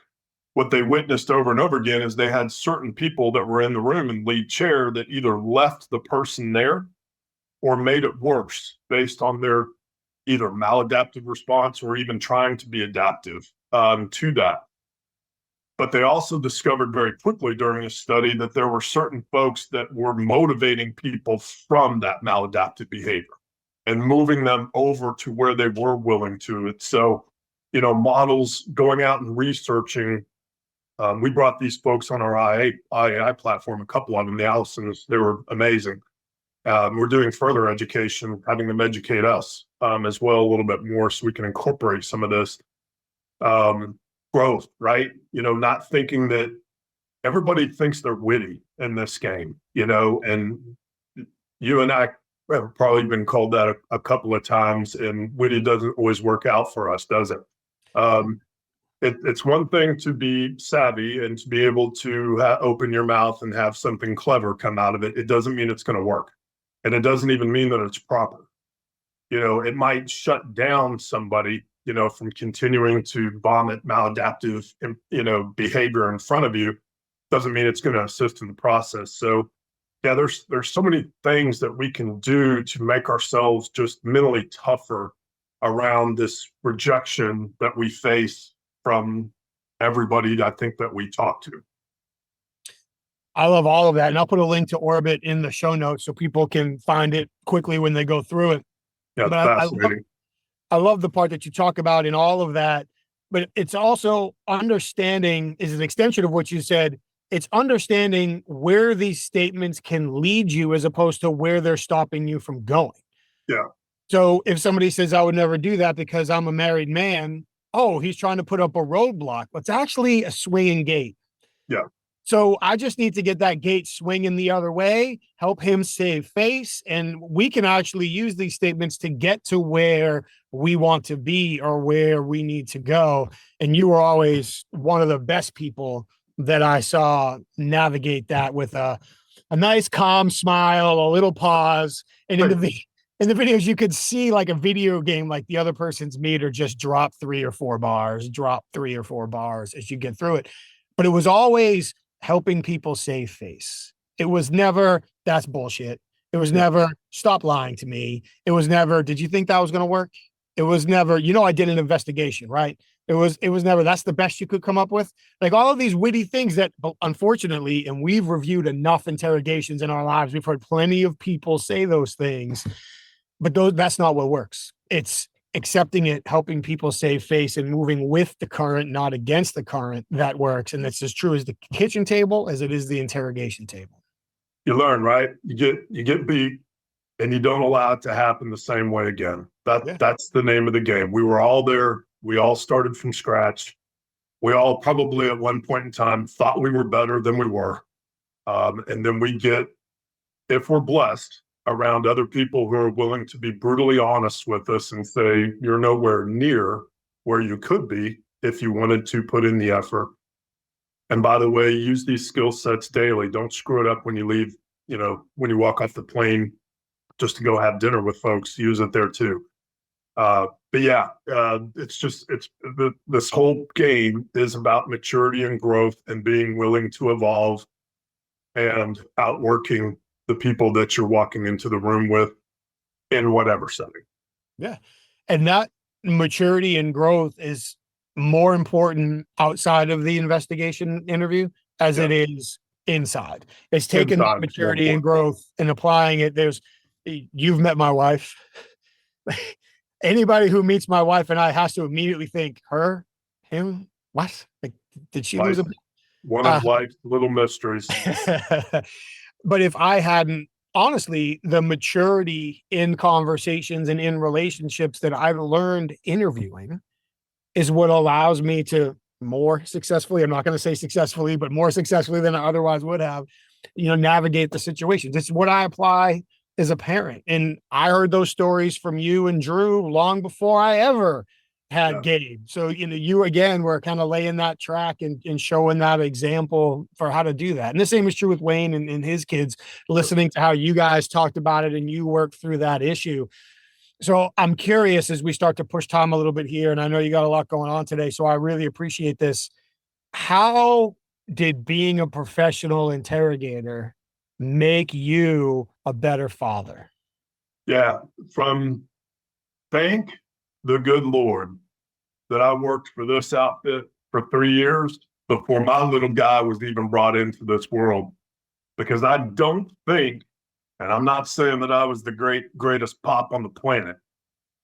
What they witnessed over and over again is they had certain people that were in the room in lead chair that either left the person there or made it worse based on their either maladaptive response or even trying to be adaptive to that. But they also discovered very quickly during a study that there were certain folks that were motivating people from that maladaptive behavior and moving them over to where they were willing to. So, models going out and researching. We brought these folks on our IAI platform, a couple of them, the Allisons, they were amazing. We're doing further education, having them educate us as well a little bit more so we can incorporate some of this growth, right? Not thinking that everybody thinks they're witty in this game, and you and I have probably been called that a couple of times, and witty doesn't always work out for us, does it? It's one thing to be savvy and to be able to open your mouth and have something clever come out of it. It doesn't mean it's going to work. And it doesn't even mean that it's proper. It might shut down somebody, from continuing to vomit maladaptive, behavior in front of you. Doesn't mean it's going to assist in the process. So, yeah, there's so many things that we can do to make ourselves just mentally tougher around this rejection that we face from everybody, I think, that we talk to. I love all of that. And I'll put a link to Orbit in the show notes so people can find it quickly when they go through it. Yeah, but fascinating. I love the part that you talk about in all of that. But it's also understanding, is an extension of what you said. It's understanding where these statements can lead you as opposed to where they're stopping you from going. Yeah. So if somebody says, I would never do that because I'm a married man, oh, he's trying to put up a roadblock. It's actually a swinging gate. Yeah. So I just need to get that gate swinging the other way, help him save face. And we can actually use these statements to get to where we want to be or where we need to go. And you were always one of the best people that I saw navigate that with a nice calm smile, a little pause. And in the videos, you could see like a video game, like the other person's meter just drop 3 or 4 bars as you get through it. But it was always helping people save face. It was never, that's bullshit. It was never, stop lying to me. It was never, did you think that was going to work? It was never, I did an investigation, right? It was never, that's the best you could come up with. Like all of these witty things that, unfortunately, and we've reviewed enough interrogations in our lives, we've heard plenty of people say those things, but that's not what works. It's accepting it, helping people save face and moving with the current, not against the current, that works. And that's as true as the kitchen table as it is the interrogation table. You learn, right? You get beat and you don't allow it to happen the same way again. That's the name of the game. We were all there. We all started from scratch. We all probably at one point in time thought we were better than we were. And then we get, if we're blessed, around other people who are willing to be brutally honest with us and say, you're nowhere near where you could be if you wanted to put in the effort. And by the way, use these skill sets daily. Don't screw it up when you leave, when you walk off the plane just to go have dinner with folks, use it there too. But yeah, this whole game is about maturity and growth and being willing to evolve and outworking the people that you're walking into the room with in whatever setting. Yeah. And that maturity and growth is more important outside of the investigation interview as it is inside. It's taking that maturity and growth and applying it. You've met my wife. Anybody who meets my wife and I has to immediately think her, him, what? Like, did she lose one of life's little mysteries. But if I hadn't, honestly, the maturity in conversations and in relationships that I've learned interviewing is what allows me to more successfully, I'm not going to say successfully, but more successfully than I otherwise would have, navigate the situations. It's what I apply as a parent. And I heard those stories from you and Drew long before I ever had Gabe. So, you again were kind of laying that track and showing that example for how to do that. And the same is true with Wayne and his kids, listening to how you guys talked about it and you worked through that issue. So I'm curious as we start to push time a little bit here, and I know you got a lot going on today, so I really appreciate this. How did being a professional interrogator make you a better father? Yeah, thank the good Lord that I worked for this outfit for 3 years before my little guy was even brought into this world. Because I don't think, and I'm not saying that I was the greatest pop on the planet,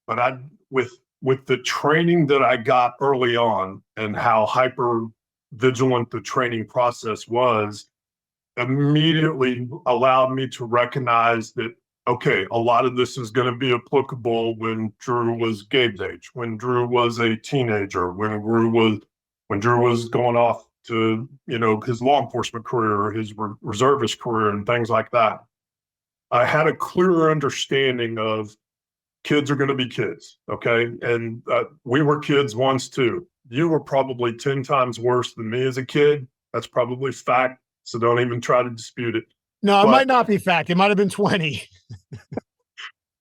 but with the training that I got early on and how hyper vigilant the training process was, immediately allowed me to recognize that, okay, a lot of this is going to be applicable when Drew was Gabe's age, when Drew was a teenager, when Drew was going off to, his law enforcement career, his reservist career, and things like that. I had a clearer understanding of kids are going to be kids, okay? And we were kids once too. You were probably 10 times worse than me as a kid. That's probably fact. So don't even try to dispute it. No, it might not be fact. It might have been 20.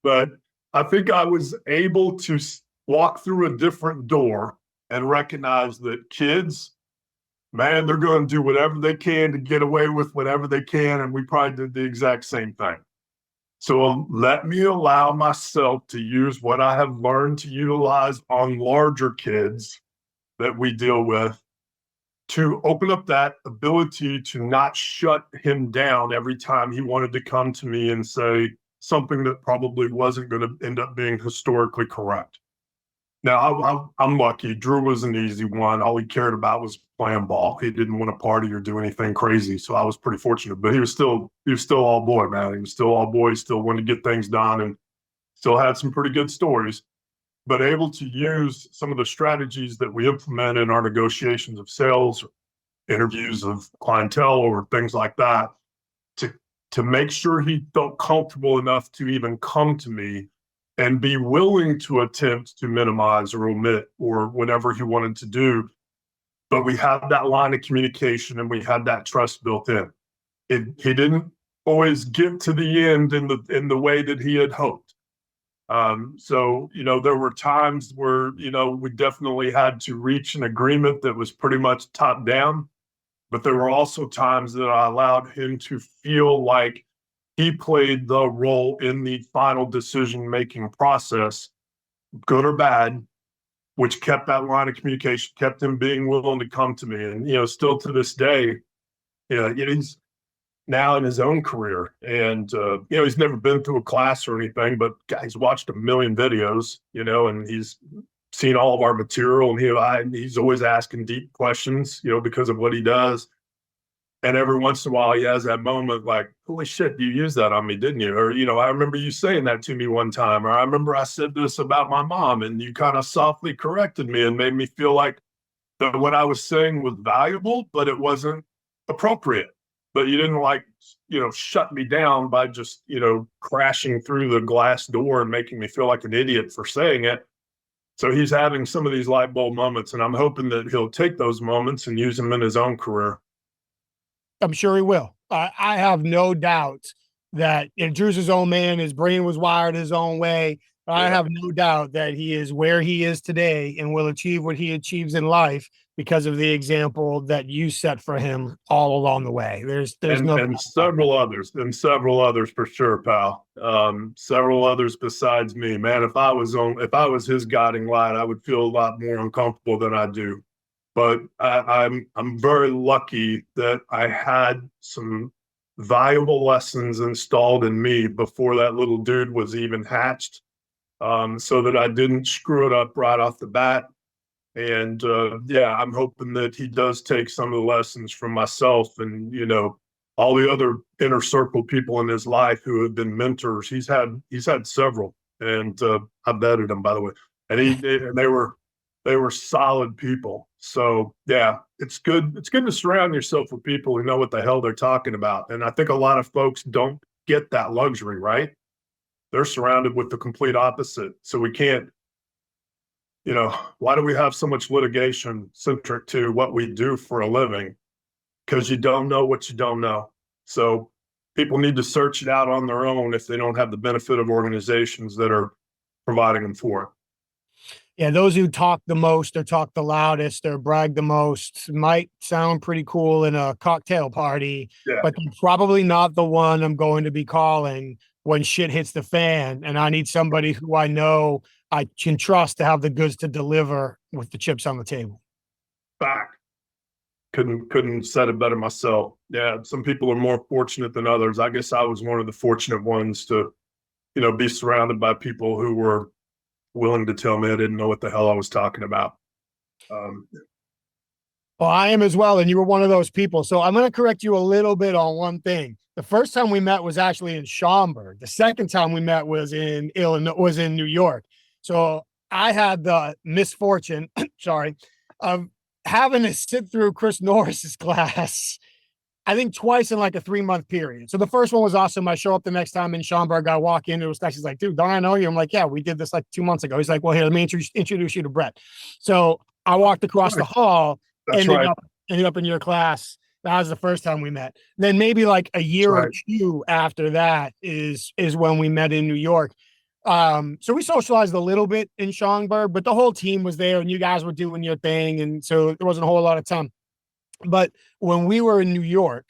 But I think I was able to walk through a different door and recognize that kids, man, they're going to do whatever they can to get away with whatever they can. And we probably did the exact same thing. So let me allow myself to use what I have learned to utilize on larger kids that we deal with, to open up that ability to not shut him down every time he wanted to come to me and say something that probably wasn't going to end up being historically correct. Now, I'm lucky. Drew was an easy one. All he cared about was playing ball. He didn't want to party or do anything crazy. So I was pretty fortunate. But he was still all boy, man. He was still all boy. He still wanted to get things done and still had some pretty good stories. But able to use some of the strategies that we implement in our negotiations of sales, or interviews of clientele, or things like that, to make sure he felt comfortable enough to even come to me and be willing to attempt to minimize or omit or whatever he wanted to do. But we had that line of communication and we had that trust built in. He didn't always get to the end in the way that he had hoped. So, there were times where, we definitely had to reach an agreement that was pretty much top down. But there were also times that I allowed him to feel like he played the role in the final decision-making process, good or bad, which kept that line of communication, kept him being willing to come to me. And, still to this day, he's now in his own career. And, he's never been through a class or anything, but he's watched a million videos, and he's seen all of our material, and he's always asking deep questions, because of what he does. And every once in a while, he has that moment like, holy shit, you used that on me, didn't you? Or, I remember you saying that to me one time, or I remember I said this about my mom and you kind of softly corrected me and made me feel like that what I was saying was valuable, but it wasn't appropriate. But you didn't shut me down by just, crashing through the glass door and making me feel like an idiot for saying it. So he's having some of these light bulb moments, and I'm hoping that he'll take those moments and use them in his own career. I'm sure he will. I have no doubt that Drew's his own man. His brain was wired his own way. I have no doubt that he is where he is today and will achieve what he achieves in life because of the example that you set for him all along the way. There's several others for sure, pal. Several others besides me, man. If I was his guiding light, I would feel a lot more uncomfortable than I do. But I'm very lucky that I had some valuable lessons installed in me before that little dude was even hatched, so that I didn't screw it up right off the bat. And I'm hoping that he does take some of the lessons from myself and all the other inner circle people in his life who have been mentors. He's had several, and I vetted them, by the way, and they were solid people. So it's good to surround yourself with people who know what the hell they're talking about. And I think a lot of folks don't get that luxury, right? They're surrounded with the complete opposite. So we can't, why do we have so much litigation centric to what we do for a living? Because you don't know what you don't know. So people need to search it out on their own if they don't have the benefit of organizations that are providing them for it. Yeah, those who talk the most or talk the loudest or brag the most might sound pretty cool in a cocktail party, but they're probably not the one I'm going to be calling when shit hits the fan. And I need somebody who I know I can trust to have the goods to deliver with the chips on the table. Fact. couldn't said it better myself. Yeah, some people are more fortunate than others. I guess I was one of the fortunate ones to, be surrounded by people who were willing to tell me I didn't know what the hell I was talking about. Well, I am as well, and you were one of those people. So I'm going to correct you a little bit on one thing. The first time we met was actually in Schaumburg. The second time we met was in Illinois, was in New York. So I had the misfortune, sorry, of having to sit through Chris Norris's class, I think twice in like a 3-month period. So the first one was awesome. I show up the next time in Schaumburg. I walk in. It was he's like, dude, don't I know you? I'm like, yeah, we did this like 2 months ago. He's like, well, here, let me introduce you to Brett. So I walked across the hall. That's ended up in your class. That was the first time we met. Then maybe like a year or two after that is when we met in New York. So we socialized a little bit in Schaumburg, but the whole team was there and you guys were doing your thing. And so there wasn't a whole lot of time. But when we were in New York,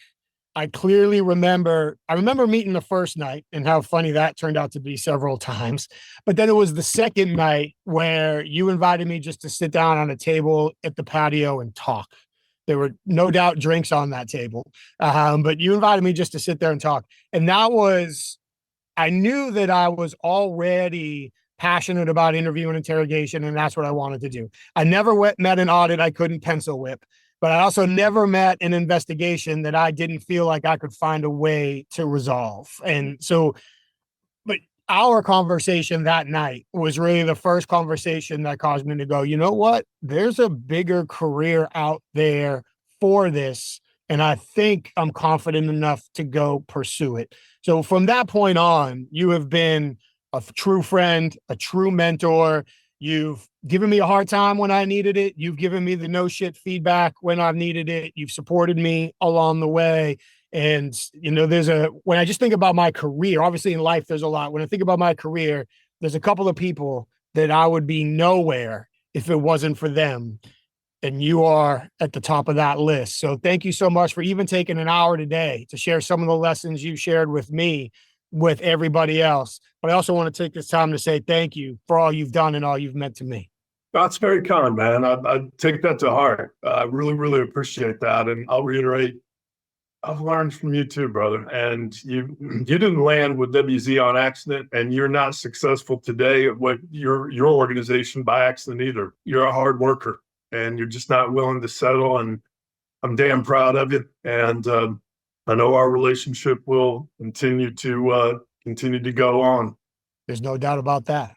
I clearly remember meeting the first night and how funny that turned out to be several times. But then it was the second night where you invited me just to sit down on a table at the patio and talk. There were no doubt drinks on that table. But you invited me just to sit there and talk. And I knew that I was already passionate about interview and interrogation, and that's what I wanted to do. I never met an audit I couldn't pencil whip. But I also never met an investigation that I didn't feel like I could find a way to resolve. And so, but our conversation that night was really the first conversation that caused me to go, you know what? There's a bigger career out there for this. And I think I'm confident enough to go pursue it. So from that point on, you have been a true friend, a true mentor. You've given me a hard time when I needed it. You've given me the no shit feedback when I've needed it. You've supported me along the way. And, when I just think about my career, obviously in life, there's a lot. When I think about my career, there's a couple of people that I would be nowhere if it wasn't for them. And you are at the top of that list. So thank you so much for even taking an hour today to share some of the lessons you shared with me, with everybody else. But I also want to take this time to say thank you for all you've done and all you've meant to me. That's very kind, man. I take that to heart. I really, really appreciate that. And I'll reiterate, I've learned from you too, brother. And you didn't land with WZ on accident, and you're not successful today at what your organization by accident either. You're a hard worker, and you're just not willing to settle. And I'm damn proud of you. And I know our relationship will continue to go on. There's no doubt about that.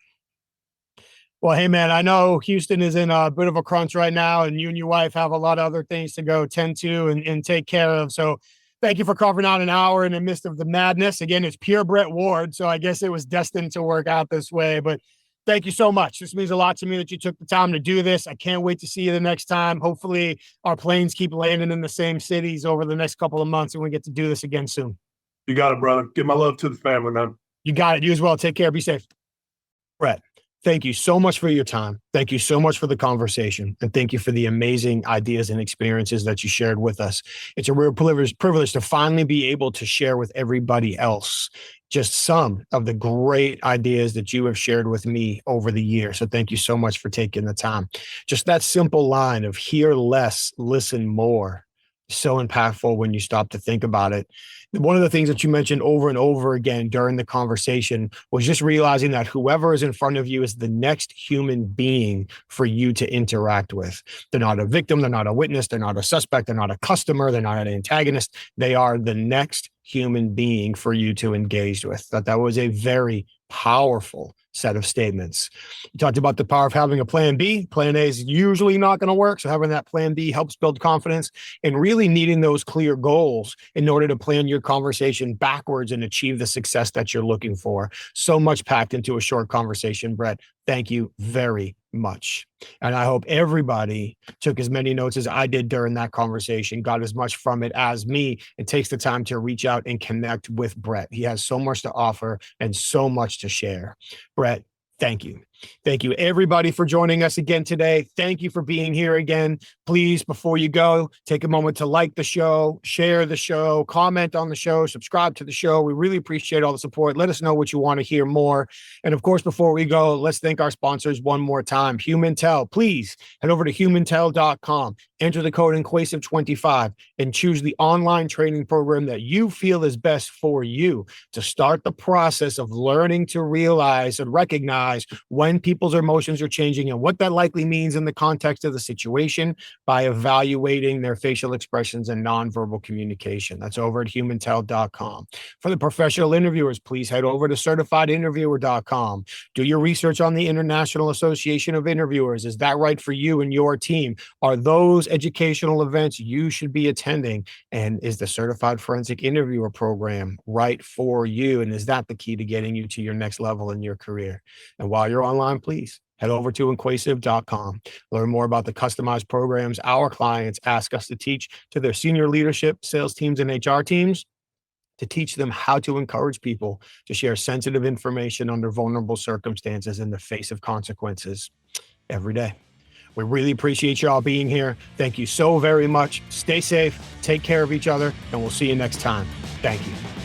Well, hey, man, I know Houston is in a bit of a crunch right now, and you and your wife have a lot of other things to go tend to and take care of. So thank you for carving out an hour in the midst of the madness. Again, it's pure Brett Ward, so I guess it was destined to work out this way. But thank you so much. This means a lot to me that you took the time to do this. I can't wait to see you the next time. Hopefully our planes keep landing in the same cities over the next couple of months, and we get to do this again soon. You got it, brother. Give my love to the family, man. You got it. You as well. Take care. Be safe. Brett, thank you so much for your time. Thank you so much for the conversation. And thank you for the amazing ideas and experiences that you shared with us. It's a real privilege to finally be able to share with everybody else just some of the great ideas that you have shared with me over the years. So thank you so much for taking the time. Just that simple line of hear less, listen more, so impactful when you stop to think about it. One of the things that you mentioned over and over again during the conversation was just realizing that whoever is in front of you is the next human being for you to interact with. They're not a victim. They're not a witness. They're not a suspect. They're not a customer. They're not an antagonist. They are the next human being for you to engage with. That was a very powerful set of statements. You talked about the power of having a plan B. Plan A is usually not going to work. So having that plan B helps build confidence, and really needing those clear goals in order to plan your conversation backwards and achieve the success that you're looking for. So much packed into a short conversation, Brett. Thank you very much. And I hope everybody took as many notes as I did during that conversation, got as much from it as me, and takes the time to reach out and connect with Brett. He has so much to offer and so much to share. Brett, thank you. Thank you, everybody, for joining us again today. Thank you for being here again. Please, before you go, take a moment to like the show, share the show, comment on the show, subscribe to the show. We really appreciate all the support. Let us know what you want to hear more. And of course, before we go, let's thank our sponsors one more time. HumanTell. Please head over to humantell.com, enter the code Inquasive25, and choose the online training program that you feel is best for you to start the process of learning to realize and recognize when people's emotions are changing and what that likely means in the context of the situation by evaluating their facial expressions and nonverbal communication. That's over at humantell.com. For the professional interviewers, please head over to certifiedinterviewer.com. Do your research on the International Association of Interviewers. Is that right for you and your team? Are those educational events you should be attending? And is the Certified Forensic Interviewer program right for you? And is that the key to getting you to your next level in your career? And while you're online, please head over to Inquasive.com. Learn more about the customized programs our clients ask us to teach to their senior leadership, sales teams, and HR teams to teach them how to encourage people to share sensitive information under vulnerable circumstances in the face of consequences every day. We really appreciate you all being here. Thank you so very much. Stay safe, take care of each other, and we'll see you next time. Thank you.